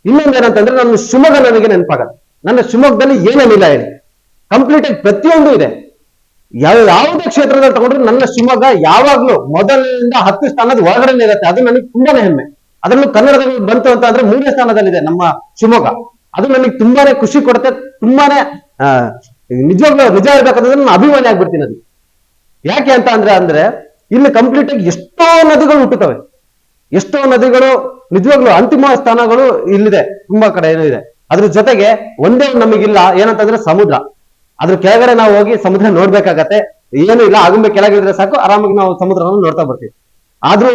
H: ಇನ್ನೊಂದೇನಂತಂದ್ರೆ ನನ್ನ ಶಿವಮೊಗ್ಗ ನನಗೆ ನೆನಪಾಗತ್ತೆ. ನನ್ನ ಶಿವಮೊಗ್ಗದಲ್ಲಿ ಏನೇನಿಲ್ಲ ಹೇಳಿ, ಕಂಪ್ಲೀಟ್ ಆಗಿ ಪ್ರತಿಯೊಂದು ಇದೆ. ಯಾವುದೇ ಕ್ಷೇತ್ರದಲ್ಲಿ ತಗೊಂಡ್ರೆ ನನ್ನ ಶಿವಮೊಗ್ಗ ಯಾವಾಗ್ಲೂ ಮೊದಲಿನಿಂದ 10 ಸ್ಥಾನದ ಒಳಗಡೆ ಇರುತ್ತೆ. ಅದು ನನಗೆ ತುಂಬಾನೇ ಹೆಮ್ಮೆ. ಅದರಲ್ಲೂ ಕನ್ನಡದಲ್ಲಿ ಬಂತು ಅಂತ ಅಂದ್ರೆ 3ನೇ ಸ್ಥಾನದಲ್ಲಿದೆ ನಮ್ಮ ಶಿವಮೊಗ್ಗ. ಅದು ನನಗೆ ತುಂಬಾನೇ ಖುಷಿ ಕೊಡುತ್ತೆ. ತುಂಬಾನೇ ನಿಜವಾಗ್ಲೂ ನಿಜ ಹೇಳ್ಬೇಕಂತಂದ್ರೆ ನಾನು ಅಭಿಮಾನಿ ಆಗ್ಬಿಡ್ತೀನಿ ಅದು. ಯಾಕೆ ಅಂತ ಅಂದ್ರೆ ಇಲ್ಲಿ ಕಂಪ್ಲೀಟ್ ಆಗಿ ಎಷ್ಟೋ ನದಿಗಳು ಹುಟ್ಟುತ್ತವೆ. ಎಷ್ಟೋ ನದಿಗಳು ನಿಜವಾಗ್ಲೂ ಅಂತಿಮ ಸ್ಥಾನಗಳು ಇಲ್ಲಿದೆ, ತುಂಬಾ ಕಡೆ ಏನೋ ಇದೆ. ಅದ್ರ ಜೊತೆಗೆ ಒಂದೇ ನಮಗಿಲ್ಲ ಏನಂತಂದ್ರೆ ಸಮುದ್ರ. ಅದ್ರ ಕೆಳಗಡೆ ನಾವು ಹೋಗಿ ಸಮುದ್ರ ನೋಡ್ಬೇಕಾಗತ್ತೆ. ಏನು ಇಲ್ಲ, ಆಗುಂಬೆ ಕೆಳಗಿದ್ರೆ ಸಾಕು, ಆರಾಮಾಗಿ ನಾವು ಸಮುದ್ರವನ್ನು ನೋಡ್ತಾ ಬರ್ತೀವಿ. ಆದ್ರೂ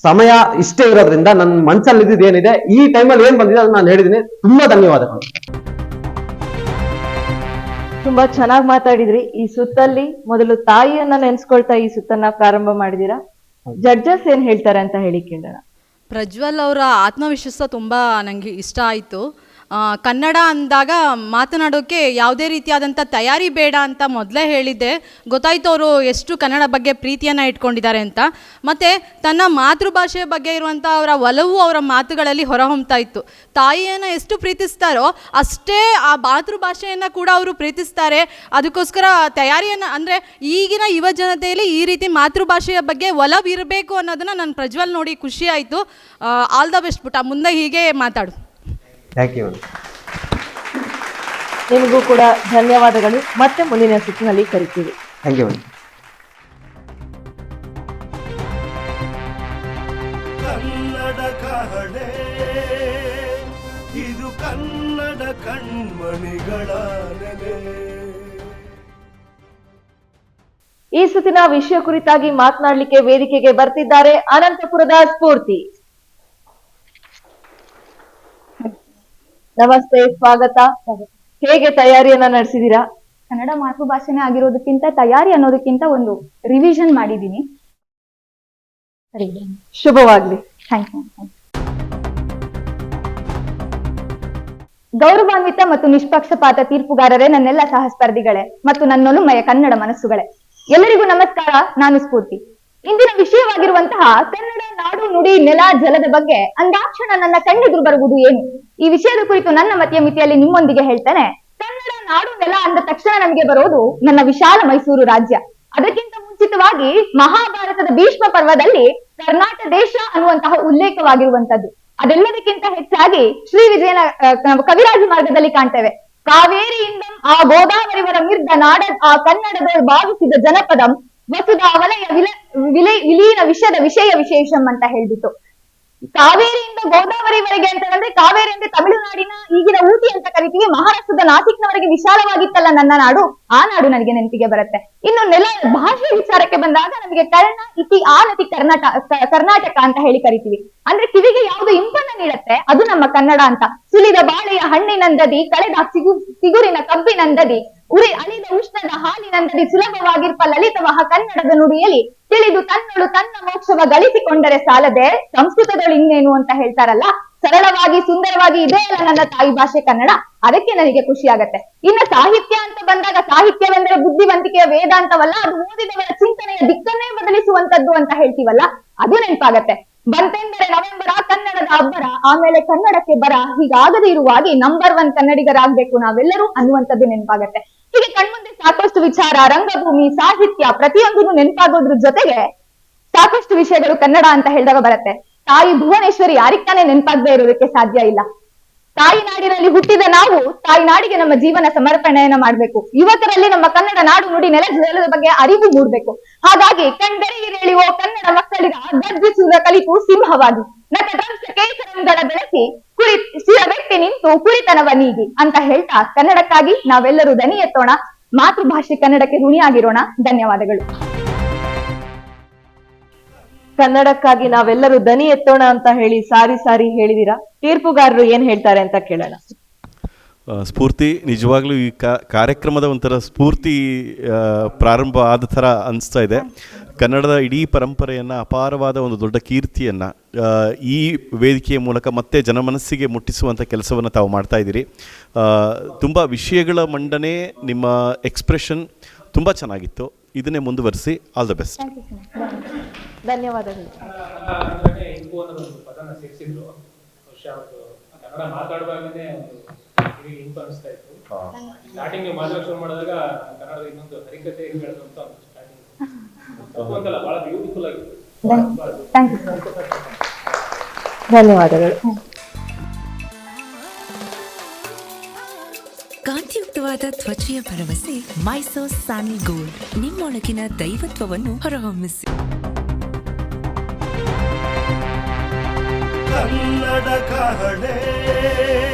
H: ಸಮಯ ಇಷ್ಟೇ ಇರೋದ್ರಿಂದ ನನ್ನ ಮನ್ಸಲ್ಲಿ ಇದ್ದಿದ್ದು ಏನಿದೆ, ಈ ಟೈಮಲ್ಲಿ ಏನ್ ಬಂದಿದೆ ಅದನ್ನ ನಾನು ಹೇಳಿದೀನಿ. ತುಂಬಾ ಧನ್ಯವಾದಗಳು.
D: ತುಂಬಾ ಚೆನ್ನಾಗಿ ಮಾತಾಡಿದ್ರಿ. ಈ ಸುತ್ತಲ್ಲಿ ಮೊದಲು ತಾಯಿಯನ್ನ ನೆನ್ಸ್ಕೊಳ್ತಾ ಈ ಸುತ್ತನ್ನ ಪ್ರಾರಂಭ ಮಾಡಿದೀರಾ. ಜಡ್ಜಸ್ ಏನ್ ಹೇಳ್ತಾರೆ ಅಂತ ಹೇಳಿ ಕೇಳೋಣ.
M: ಪ್ರಜ್ವಲ್ ಅವರ ಆತ್ಮವಿಶ್ವಾಸ ತುಂಬ ನನಗೆ ಇಷ್ಟ ಆಯಿತು. ಕನ್ನಡ ಅಂದಾಗ ಮಾತನಾಡೋಕ್ಕೆ ಯಾವುದೇ ರೀತಿಯಾದಂಥ ತಯಾರಿ ಬೇಡ ಅಂತ ಮೊದಲೇ ಹೇಳಿದ್ದೆ. ಗೊತ್ತಾಯ್ತು ಅವರು ಎಷ್ಟು ಕನ್ನಡ ಬಗ್ಗೆ ಪ್ರೀತಿಯನ್ನು ಇಟ್ಕೊಂಡಿದ್ದಾರೆ ಅಂತ. ಮತ್ತು ತನ್ನ ಮಾತೃಭಾಷೆಯ ಬಗ್ಗೆ ಇರುವಂಥ ಅವರ ಒಲವು ಅವರ ಮಾತುಗಳಲ್ಲಿ ಹೊರಹೊಮ್ತಾ ಇತ್ತು. ತಾಯಿಯನ್ನು ಎಷ್ಟು ಪ್ರೀತಿಸ್ತಾರೋ ಅಷ್ಟೇ ಆ ಮಾತೃಭಾಷೆಯನ್ನು ಕೂಡ ಅವರು ಪ್ರೀತಿಸ್ತಾರೆ. ಅದಕ್ಕೋಸ್ಕರ ತಯಾರಿಯನ್ನು ಅಂದರೆ ಈಗಿನ ಯುವ ಜನತೆಯಲ್ಲಿ ಈ ರೀತಿ ಮಾತೃಭಾಷೆಯ ಬಗ್ಗೆ ಒಲವು ಇರಬೇಕು ಅನ್ನೋದನ್ನು ನಾನು ಪ್ರಜ್ವಲ್ ನೋಡಿ ಖುಷಿ ಆಯಿತು. ಆಲ್ ದ ಬೆಸ್ಟ್ ಪುಟ್ಟ, ಮುಂದೆ ಹೀಗೆ ಮಾತಾಡು.
H: Thank you.
D: ನಿಮಗೂ ಕೂಡ ಧನ್ಯವಾದಗಳು. ಮತ್ತೆ ಮುಂದಿನ ಸುತ್ತಿನಲ್ಲಿ ಕರಿತೀವಿ.
H: Thank you.
A: ಕನ್ನಡ ಕಹಳೆ ಇದು ಕನ್ನಡ ಕಣ್ಮಣಿಗಳ ನೆಲೆ.
D: ಈ ಸುತ್ತಿನ ವಿಷಯ ಕುರಿತಾಗಿ ಮಾತನಾಡಲಿಕ್ಕೆ ವೇದಿಕೆಗೆ ಬರ್ತಿದ್ದಾರೆ ಅನಂತಪುರದ ಸ್ಫೂರ್ತಿ. ನಮಸ್ತೆ, ಸ್ವಾಗತ. ಹೇಗೆ ತಯಾರಿಯನ್ನ ನಡೆಸಿದೀರಾ?
J: ಕನ್ನಡ ಮಾತೃಭಾಷೆನೇ ಆಗಿರೋದಕ್ಕಿಂತ ತಯಾರಿ ಅನ್ನೋದಕ್ಕಿಂತ ಒಂದು ರಿವಿಷನ್ ಮಾಡಿದ್ದೀನಿ. ಸರಿ,
D: ಶುಭವಾಗ್ಲಿ.
J: Thank you. ಗೌರವಾನ್ವಿತ ಮತ್ತು ನಿಷ್ಪಕ್ಷಪಾತ ತೀರ್ಪುಗಾರರೇ, ನನ್ನೆಲ್ಲ ಸಹಸ್ಪರ್ಧಿಗಳೇ ಮತ್ತು ನನ್ನೊಲುಮೆಯ ಕನ್ನಡ ಮನಸ್ಸುಗಳೇ, ಎಲ್ಲರಿಗೂ ನಮಸ್ಕಾರ. ನಾನು ಸ್ಫೂರ್ತಿ. ಇಂದಿನ ವಿಷಯವಾಗಿರುವಂತಹ ಕನ್ನಡ ನಾಡು ನುಡಿ ನೆಲ ಜಲದ ಬಗ್ಗೆ ಅಂದಾಕ್ಷಣ ನನ್ನ ಕಣ್ಣೆದುರು ಬರುವುದು ಏನು? ಈ ವಿಷಯದ ಕುರಿತು ನನ್ನ ಮತಿಯ ಮಿತಿಯಲ್ಲಿ ನಿಮ್ಮೊಂದಿಗೆ ಹೇಳ್ತೇನೆ. ಕನ್ನಡ ನಾಡು ನೆಲ ಅಂದ ತಕ್ಷಣ ನಮಗೆ ಬರೋದು ನನ್ನ ವಿಶಾಲ ಮೈಸೂರು ರಾಜ್ಯ. ಅದಕ್ಕಿಂತ ಮುಂಚಿತವಾಗಿ ಮಹಾಭಾರತದ ಭೀಷ್ಮ ಪರ್ವದಲ್ಲಿ ಕರ್ನಾಟಕ ದೇಶ ಅನ್ನುವಂತಹ ಉಲ್ಲೇಖವಾಗಿರುವಂತದ್ದು. ಅದೆಲ್ಲದಕ್ಕಿಂತ ಹೆಚ್ಚಾಗಿ ಶ್ರೀ ವಿಜಯನ ಕವಿರಾಜ ಮಾರ್ಗದಲ್ಲಿ ಕಾಣ್ತೇವೆ. ಕಾವೇರಿಯಿಂದ ಆ ಗೋದಾವರಿವರ ಮಿರ್ದ ನಾಡ ಆ ಕನ್ನಡದ ಭಾವಿಸಿದ ಜನಪದಂ ವಸುಧಾ ವಲಯ ವಿಲೀನ ವಿಷದ ವಿಷಯ ವಿಶೇಷಂ ಅಂತ ಹೇಳ್ಬಿಟ್ಟು, ಕಾವೇರಿಯಿಂದ ಗೋದಾವರಿವರೆಗೆ ಅಂತಂದ್ರೆ ಕಾವೇರಿ ಅಂದ್ರೆ ತಮಿಳುನಾಡಿನ ಈಗಿನ ಊಟಿ ಅಂತ ಕರಿತೀವಿ. ಮಹಾರಾಷ್ಟ್ರದ ನಾಸಿಕ್ನವರೆಗೆ ವಿಶಾಲವಾಗಿತ್ತಲ್ಲ ನನ್ನ ನಾಡು, ಆ ನಾಡು ನನಗೆ ನೆನಪಿಗೆ ಬರುತ್ತೆ. ಇನ್ನು ನೆಲ ಭಾಷೆ ವಿಚಾರಕ್ಕೆ ಬಂದಾಗ ನಮಗೆ ಕರ್ಣ ಇತಿ ಆನತಿ ಕರ್ನಾಟಕ ಅಂತ ಹೇಳಿ ಕರಿತೀವಿ. ಅಂದ್ರೆ ಕಿವಿಗೆ ಯಾವುದು ಇಂಪನ್ನ ನೀಡುತ್ತೆ ಅದು ನಮ್ಮ ಕನ್ನಡ ಅಂತ. ಸುಲಿದ ಬಾಳೆಯ ಹಣ್ಣಿನಂದದಿ, ಕಳೆದ ಸಿಗುರಿನ ಕಬ್ಬಿನಂದದಿ, ಅಳಿದ ಉಷ್ಣದ ಹಾಲಿನಂದದಿ ಸುಲಭವಾಗಿರ್ಪ ಲಲಿತವಹ ಕನ್ನಡದ ನುಡಿಯಲ್ಲಿ ತಿಳಿದು ತನ್ನಳು ತನ್ನ ಮೋಕ್ಷವ ಗಳಿಸಿಕೊಂಡರೆ ಸಾಲದೆ ಸಂಸ್ಕೃತಗಳು ಇನ್ನೇನು ಅಂತ ಹೇಳ್ತಾರಲ್ಲ, ಸರಳವಾಗಿ ಸುಂದರವಾಗಿ ಇದೆ ಅಲ್ಲ ನನ್ನ ತಾಯಿ ಭಾಷೆ ಕನ್ನಡ. ಅದಕ್ಕೆ ನನಗೆ ಖುಷಿ ಆಗತ್ತೆ. ಇನ್ನು ಸಾಹಿತ್ಯ ಅಂತ ಬಂದಾಗ ಸಾಹಿತ್ಯವೆಂದರೆ ಬುದ್ಧಿವಂತಿಕೆಯ ವೇದಾಂತವಲ್ಲ, ಅದು ಓದಿದವರ ಚಿಂತನೆಯ ದಿಕ್ಕನ್ನೇ ಬದಲಿಸುವಂತದ್ದು ಅಂತ ಹೇಳ್ತೀವಲ್ಲ, ಅದು ನೆನಪಾಗತ್ತೆ. ಬಂತೆಂದರೆ ನವೆಂಬರ ಕನ್ನಡದ ಅಬ್ಬರ, ಆಮೇಲೆ ಕನ್ನಡಕ್ಕೆ ಬರ, ಹೀಗಾಗದೇ ಇರುವಾಗಿ ನಂಬರ್ 1 ಕನ್ನಡಿಗರಾಗ್ಬೇಕು ನಾವೆಲ್ಲರೂ ಅನ್ನುವಂಥದ್ದು ನೆನಪಾಗತ್ತೆ. ಹೀಗೆ ಕಣ್ಮುಂದೆ ಸಾಕಷ್ಟು ವಿಚಾರ, ರಂಗಭೂಮಿ, ಸಾಹಿತ್ಯ ಪ್ರತಿಯೊಂದನ್ನು ನೆನಪಾಗೋದ್ರ ಜೊತೆಗೆ ಸಾಕಷ್ಟು ವಿಷಯಗಳು ಕನ್ನಡ ಅಂತ ಹೇಳಿದಾಗ ಬರುತ್ತೆ. ತಾಯಿ ಭುವನೇಶ್ವರಿ ಯಾರಿಗ್ ತಾನೇ ನೆನಪಾಗದೇ ಇರೋದಕ್ಕೆ ಸಾಧ್ಯ ಇಲ್ಲ. ತಾಯಿ ನಾಡಿನಲ್ಲಿ ಹುಟ್ಟಿದ ನಾವು ತಾಯಿ ನಾಡಿಗೆ ನಮ್ಮ ಜೀವನ ಸಮರ್ಪಣೆಯನ್ನ ಮಾಡ್ಬೇಕು. ಯುವಕರಲ್ಲಿ ನಮ್ಮ ಕನ್ನಡ ನಾಡು ನುಡಿ ನೆಲ ಜಲದ ಬಗ್ಗೆ ಅರಿವು ಮೂಡ್ಬೇಕು. ಹಾಗಾಗಿ ಕಂಡೆರೆಯಿರೆಳಿಯುವ ಕನ್ನಡ ಮಕ್ಕಳಿಗ ಗರ್ಜಿಸುವ ಕಲಿತು ಸಿಂಹವಾಗಿ ನಟದಂಶ ಕೇಸರಂಗಳ ಬೆಳೆಸಿ ಶಿರವೆಟ್ಟಿ ನಿಂತು ಕುರಿತನವ ನೀಗಿ ಅಂತ ಹೇಳ್ತಾ ಕನ್ನಡಕ್ಕಾಗಿ ನಾವೆಲ್ಲರೂ ದನಿ ಎತ್ತೋಣ. ಮಾತೃಭಾಷೆ ಕನ್ನಡಕ್ಕೆ ಋಣಿಯಾಗಿರೋಣ. ಧನ್ಯವಾದಗಳು.
D: ಕನ್ನಡಕ್ಕಾಗಿ ನಾವೆಲ್ಲರೂ ದನಿ ಎತ್ತೋಣ ಅಂತ ಹೇಳಿ ಸಾರಿ ಹೇಳಿದಿರಾ. ತೀರ್ಪುಗಾರರು ಏನ್ ಹೇಳ್ತಾರೆ ಅಂತ ಕೇಳೋಣ.
F: ಸ್ಫೂರ್ತಿ, ನಿಜವಾಗ್ಲೂ ಈ ಕಾರ್ಯಕ್ರಮದ ಒಂಥರ ಸ್ಫೂರ್ತಿ ಪ್ರಾರಂಭ ಆದ ಥರ ಅನಿಸ್ತಾ ಇದೆ. ಕನ್ನಡದ ಇಡೀ ಪರಂಪರೆಯನ್ನು, ಅಪಾರವಾದ ಒಂದು ದೊಡ್ಡ ಕೀರ್ತಿಯನ್ನು ಈ ವೇದಿಕೆಯ ಮೂಲಕ ಮತ್ತೆ ಜನಮನಸ್ಸಿಗೆ ಮುಟ್ಟಿಸುವಂಥ ಕೆಲಸವನ್ನು ತಾವು ಮಾಡ್ತಾ ಇದ್ದೀರಿ. ತುಂಬ ವಿಷಯಗಳ ಮಂಡನೆ, ನಿಮ್ಮ ಎಕ್ಸ್ಪ್ರೆಷನ್ ತುಂಬ ಚೆನ್ನಾಗಿತ್ತು. ಇದನ್ನೇ ಮುಂದುವರಿಸಿ. All the best.
D: ಧನ್ಯವಾದಗಳು.
L: ಕನ್ನಡ ಮಾತಾಡುವಾಗಲೇ ಒಂದು ಇಂಪು ಅನಿಸ್ತಾ ಇತ್ತು. ಸ್ಟಾರ್ಟಿಂಗ್ ನೀವು ಮಾತಾಡೋಕೆ ಶುರು ಮಾಡಿದಾಗ ಕನ್ನಡದ ಇನ್ನೊಂದು ಹರಿಕತೆ ಹೇಳೋದು ಅಂತ ಸ್ಟಾರ್ಟಿಂಗ್ ತಪ್ಪು ಅಂತಲ್ಲ, ಬಹಳ ಬ್ಯೂಟಿಫುಲ್ ಆಗಿತ್ತು.
D: ಧನ್ಯವಾದಗಳು.
N: ಕಾಂತಿಯುಕ್ತವಾದ ತ್ವಚೆಯ ಭರವಸೆ ಮೈಸೂರ್ ಸ್ಯಾಂಡಲ್ ಗೋಲ್ಡ್. ನಿಮ್ಮೊಳಗಿನ ದೈವತ್ವವನ್ನು ಹೊರಹೊಮ್ಮಿಸಿ.
A: ಕನ್ನಡ ಕಹಳೆ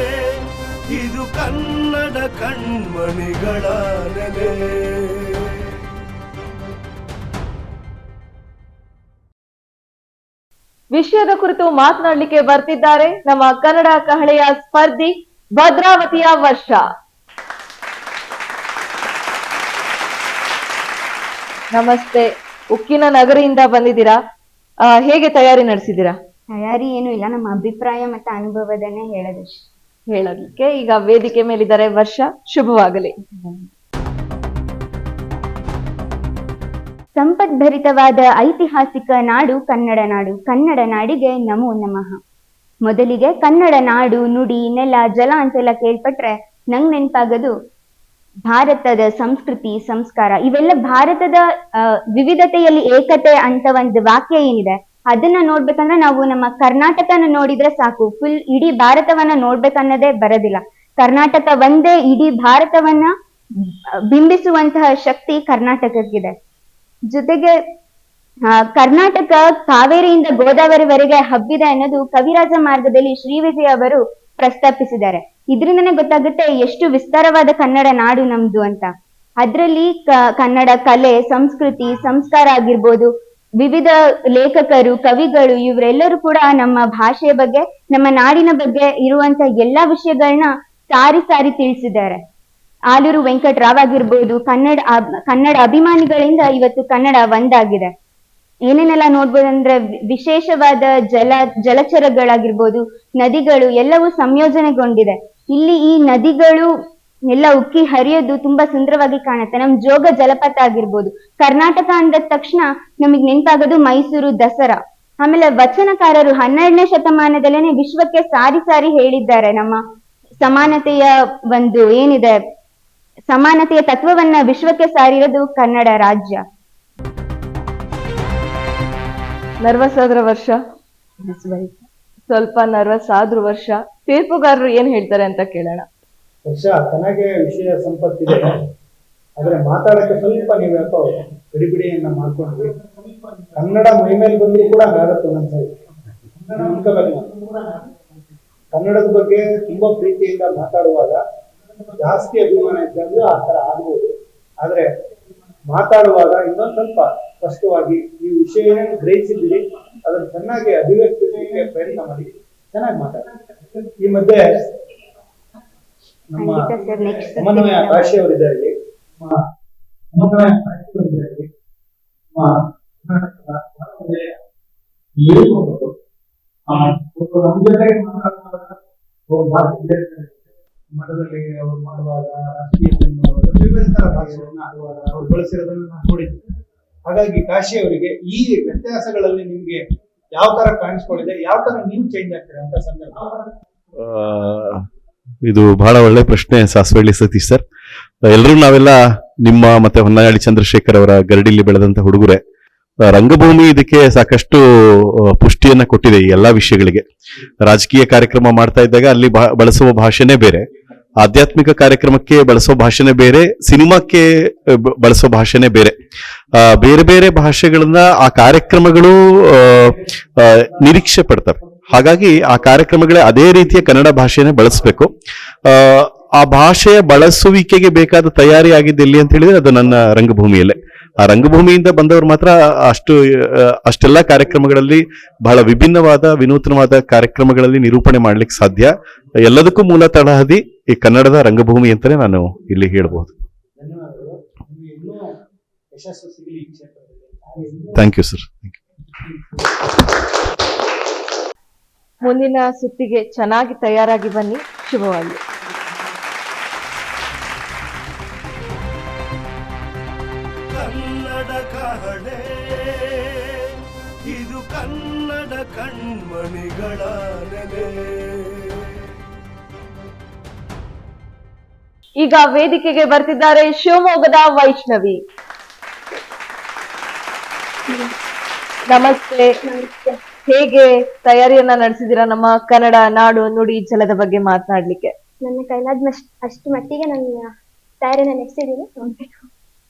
A: ಇದು ಕನ್ನಡ ಕಣ್ಮಣಿಗಳ ನೆಲೆ.
D: ವಿಷಯದ ಕುರಿತು ಮಾತನಾಡಲಿಕ್ಕೆ ಬರ್ತಿದ್ದಾರೆ ನಮ್ಮ ಕನ್ನಡ ಕಹಳೆಯ ಸ್ಪರ್ಧಿ ಭದ್ರಾವತಿಯ ವರ್ಷ. ನಮಸ್ತೆ. ಉಕ್ಕಿನ ನಗರಿಯಿಂದ ಬಂದಿದ್ದೀರಾ, ಹೇಗೆ ತಯಾರಿ ನಡೆಸಿದ್ದೀರಾ?
O: ತಯಾರಿ ಏನು ಇಲ್ಲ, ನಮ್ಮ ಅಭಿಪ್ರಾಯ ಮತ್ತೆ ಅನುಭವದನ್ನೇ
D: ಹೇಳಲಿಕ್ಕೆ ಈಗ ವೇದಿಕೆ ಮೇಲಿದ್ದಾರೆ ವರ್ಷ. ಶುಭವಾಗಲಿ.
O: ಸಂಪದ್ಭರಿತವಾದ ಐತಿಹಾಸಿಕ ನಾಡು ಕನ್ನಡ ನಾಡು. ಕನ್ನಡ ನಾಡಿಗೆ ನಮೋ ನಮಃ. ಮೊದಲಿಗೆ ಕನ್ನಡ ನಾಡು, ನುಡಿ, ನೆಲ, ಜಲ ಅಂತೆಲ್ಲ ಕೇಳ್ಪಟ್ರೆ ನಂಗೆ ನೆನಪಾಗೋದು ಭಾರತದ ಸಂಸ್ಕೃತಿ, ಸಂಸ್ಕಾರ. ಇವೆಲ್ಲ ಭಾರತದ ವಿವಿಧತೆಯಲ್ಲಿ ಏಕತೆ ಅಂತ ಒಂದು ವಾಕ್ಯ ಏನಿದೆ, ಅದನ್ನ ನೋಡ್ಬೇಕಂದ್ರೆ ನಾವು ನಮ್ಮ ಕರ್ನಾಟಕನ ನೋಡಿದ್ರೆ ಸಾಕು. ಫುಲ್ ಇಡೀ ಭಾರತವನ್ನ ನೋಡ್ಬೇಕನ್ನೋದೇ ಬರೋದಿಲ್ಲ. ಕರ್ನಾಟಕ ಒಂದೇ ಇಡೀ ಭಾರತವನ್ನ ಬಿಂಬಿಸುವಂತಹ ಶಕ್ತಿ ಕರ್ನಾಟಕಕ್ಕಿದೆ. ಜೊತೆಗೆ ಕರ್ನಾಟಕ ಕಾವೇರಿಯಿಂದ ಗೋದಾವರಿವರೆಗೆ ಹಬ್ಬಿದೆ ಅನ್ನೋದು ಕವಿರಾಜ ಮಾರ್ಗದಲ್ಲಿ ಶ್ರೀ ವಿಜಯ ಅವರು ಪ್ರಸ್ತಾಪಿಸಿದ್ದಾರೆ. ಇದರಿಂದನೇ ಗೊತ್ತಾಗುತ್ತೆ ಎಷ್ಟು ವಿಸ್ತಾರವಾದ ಕನ್ನಡ ನಾಡು ನಮ್ದು ಅಂತ. ಅದ್ರಲ್ಲಿ ಕನ್ನಡ ಕಲೆ, ಸಂಸ್ಕೃತಿ, ಸಂಸ್ಕಾರ ಆಗಿರ್ಬೋದು, ವಿವಿಧ ಲೇಖಕರು, ಕವಿಗಳು ಇವರೆಲ್ಲರೂ ಕೂಡ ನಮ್ಮ ಭಾಷೆಯ ಬಗ್ಗೆ, ನಮ್ಮ ನಾಡಿನ ಬಗ್ಗೆ ಇರುವಂತ ಎಲ್ಲಾ ವಿಷಯಗಳನ್ನ ಸಾರಿ ಸಾರಿ ತಿಳಿಸಿದ್ದಾರೆ. ಆಲೂರು ವೆಂಕಟರಾವ್ ಆಗಿರ್ಬೋದು, ಕನ್ನಡ ಅಭಿಮಾನಿಗಳಿಂದ ಇವತ್ತು ಕನ್ನಡ ಒಂದಾಗಿದೆ. ಏನೇನೆಲ್ಲ ನೋಡ್ಬೋದಂದ್ರೆ ವಿಶೇಷವಾದ ಜಲಚರಗಳಾಗಿರ್ಬೋದು, ನದಿಗಳು ಎಲ್ಲವೂ ಸಂಯೋಜನೆಗೊಂಡಿದೆ. ಇಲ್ಲಿ ಈ ನದಿಗಳು ಎಲ್ಲ ಉಕ್ಕಿ ಹರಿಯೋದು ತುಂಬಾ ಸುಂದರವಾಗಿ ಕಾಣುತ್ತೆ. ನಮ್ ಜೋಗ ಜಲಪಾತ ಆಗಿರ್ಬೋದು. ಕರ್ನಾಟಕ ಅಂದ ತಕ್ಷಣ ನಮಗ್ ನೆನಪಾಗೋದು ಮೈಸೂರು ದಸರಾ. ಆಮೇಲೆ ವಚನಕಾರರು 12ನೇ ಶತಮಾನದಲ್ಲೇನೆ ವಿಶ್ವಕ್ಕೆ ಸಾರಿ ಸಾರಿ ಹೇಳಿದ್ದಾರೆ ನಮ್ಮ ಸಮಾನತೆಯ ಒಂದು ಏನಿದೆ, ಸಮಾನತೆಯ ತತ್ವವನ್ನ ವಿಶ್ವಕ್ಕೆ ಸಾರಿರೋದು ಕನ್ನಡ ರಾಜ್ಯ.
D: ನರ್ವಸ್ ಆದ್ರ ವರ್ಷ, ಸ್ವಲ್ಪ ನರ್ವಸ್ ಆದ್ರೂ ವರ್ಷ. ತೀರ್ಪುಗಾರರು ಏನ್ ಹೇಳ್ತಾರೆ ಅಂತ ಕೇಳೋಣ.
E: ವರ್ಷ ಚೆನ್ನಾಗೆ ವಿಷಯ ಸಂಪತ್ತಿದೆ, ಆದ್ರೆ ಮಾತಾಡಕ್ಕೆ ಸ್ವಲ್ಪ ನೀವು ಯಾಕೋ ಗಡಿಬಿಡಿಯನ್ನ ಮಾಡ್ಕೊಂಡ್ವಿ. ಕನ್ನಡ ಮೈ ಮೇಲೆ ಬಂದ್ರು ಕೂಡ ಆಗುತ್ತೆ ಒಂದೊಂದ್ಸರಿ. ಕನ್ನಡದ ಬಗ್ಗೆ ತುಂಬಾ ಪ್ರೀತಿಯಿಂದ ಮಾತಾಡುವಾಗ ಜಾಸ್ತಿ ಅಭಿಮಾನ ಇದ್ದಂದ್ರೆ ಆ ತರ ಆಗ್ಬೋದು. ಆದ್ರೆ ಮಾತಾಡುವಾಗ ಇನ್ನೊಂದ್ ಸ್ವಲ್ಪ ಸ್ಪಷ್ಟವಾಗಿ ಈ ವಿಷಯನೇ ಗ್ರಹಿಸಿದ್ದೀರಿ, ಅದನ್ನ ಚೆನ್ನಾಗಿ ಅಭಿವ್ಯಕ್ತಿಗೆ ಪ್ರಯತ್ನ ಮಾಡಿ ಚೆನ್ನಾಗಿ ಮಾತಾಡಿ. ಈ ಮಧ್ಯೆ ನಮ್ಮ ಸಮನ್ವಯ ಕಾಶಿ ಅವರಿದ್ದಾರೆ ಇಲ್ಲಿ, ಸಮನ್ವಯ ಮಠದಲ್ಲಿ ಅವ್ರು ಮಾಡುವಾಗ ರಾಜಕೀಯದಲ್ಲಿ ವಿವಿಧ ತರ ಭಾಷೆಗಳನ್ನ ಅವ್ರು ಬಳಸಿರೋದನ್ನ ನಾವು ನೋಡಿದ್ವಿ. ಹಾಗಾಗಿ ಕಾಶಿ ಅವರಿಗೆ ಈ ವ್ಯತ್ಯಾಸಗಳಲ್ಲಿ ನಿಮ್ಗೆ ಯಾವ ತರ ಕಾಣಿಸ್ಕೊಂಡಿದೆ, ಯಾವ ತರ ನೀವು ಚೇಂಜ್ ಆಗ್ತೀರಾ ಅಂತ ಸಂದರ್ಭ?
F: ಇದು ಬಹಳ ಒಳ್ಳೆ ಪ್ರಶ್ನೆ ಸಾಸ್ವಳ್ಳಿ ಸತೀಶ್ ಸರ್. ಎಲ್ಲರೂ ನಾವೆಲ್ಲ ನಿಮ್ಮ ಮತ್ತೆ ಹೊನ್ನಾಳಿ ಚಂದ್ರಶೇಖರ್ ಅವರ ಗರಡಿಲಿ ಬೆಳೆದಂತ ಹುಡುಗರೆ. ರಂಗಭೂಮಿ ಇದಕ್ಕೆ ಸಾಕಷ್ಟು ಪುಷ್ಟಿಯನ್ನ ಕೊಟ್ಟಿದೆ ಈ ಎಲ್ಲಾ ವಿಷಯಗಳಿಗೆ. ರಾಜಕೀಯ ಕಾರ್ಯಕ್ರಮ ಮಾಡ್ತಾ ಇದ್ದಾಗ ಅಲ್ಲಿ ಬಳಸುವ ಭಾಷೆನೇ ಬೇರೆ, ಆಧ್ಯಾತ್ಮಿಕ ಕಾರ್ಯಕ್ರಮಕ್ಕೆ ಬಳಸೋ ಭಾಷೆನೇ ಬೇರೆ, ಸಿನಿಮಾಕ್ಕೆ ಬಳಸೋ ಭಾಷೆನೇ ಬೇರೆ. ಬೇರೆ ಬೇರೆ ಭಾಷೆಗಳನ್ನ ಆ ಕಾರ್ಯಕ್ರಮಗಳು ನಿರೀಕ್ಷೆ ಪಡ್ತವೆ. ಹಾಗಾಗಿ ಆ ಕಾರ್ಯಕ್ರಮಗಳೇ ಅದೇ ರೀತಿಯ ಕನ್ನಡ ಭಾಷೆನೇ ಬಳಸಬೇಕು. ಆ ಭಾಷೆಯ ಬಳಸುವಿಕೆಗೆ ಬೇಕಾದ ತಯಾರಿ ಆಗಿದ್ದು ಎಲ್ಲಿ ಅಂತ ಹೇಳಿದ್ರೆ ಅದು ನನ್ನ ರಂಗಭೂಮಿಯಲ್ಲೇ. ಆ ರಂಗಭೂಮಿಯಿಂದ ಬಂದವರು ಮಾತ್ರ ಅಷ್ಟೆಲ್ಲ ಕಾರ್ಯಕ್ರಮಗಳಲ್ಲಿ ಬಹಳ ವಿಭಿನ್ನವಾದ ವಿನೂತನವಾದ ಕಾರ್ಯಕ್ರಮಗಳಲ್ಲಿ ನಿರೂಪಣೆ ಮಾಡ್ಲಿಕ್ಕೆ ಸಾಧ್ಯ. ಎಲ್ಲದಕ್ಕೂ ಮೂಲ ತಳಹದಿ ಈ ಕನ್ನಡದ ರಂಗಭೂಮಿ ಅಂತಾನೆ ನಾನು ಇಲ್ಲಿ ಹೇಳ್ಬಹುದು. Thank you sir.
D: ಮುಂದಿನ ಸುತ್ತಿಗೆ ಚೆನ್ನಾಗಿ ತಯಾರಾಗಿ ಬನ್ನಿ. ಶುಭವಾಗಲಿ.
A: ಕನ್ನಡ ಕಹಳೆ ಇದು ಕನ್ನಡ ಕಣ್ಮಣಿಗಳ ನೆಲೆ.
D: ಈಗ ವೇದಿಕೆಗೆ ಬರ್ತಿದ್ದಾರೆ ಶಿವಮೊಗ್ಗದ ವೈಷ್ಣವಿ. ನಮಸ್ತೆ. ಹೇಗೆ ತಯಾರಿಯನ್ನ ನಡೆಸಿದಿರಾ ನಮ್ಮ ಕನ್ನಡ ನಾಡು ನುಡಿ ಜಲದ ಬಗ್ಗೆ ಮಾತನಾಡ್ಲಿಕ್ಕೆ?
O: ನನ್ನ ಕೈಲಾದ ಅಷ್ಟು ಮಟ್ಟಿಗೆ ನನ್ನ ತಯಾರಿನ ನಡೆಸಿದ್ದೀನಿ.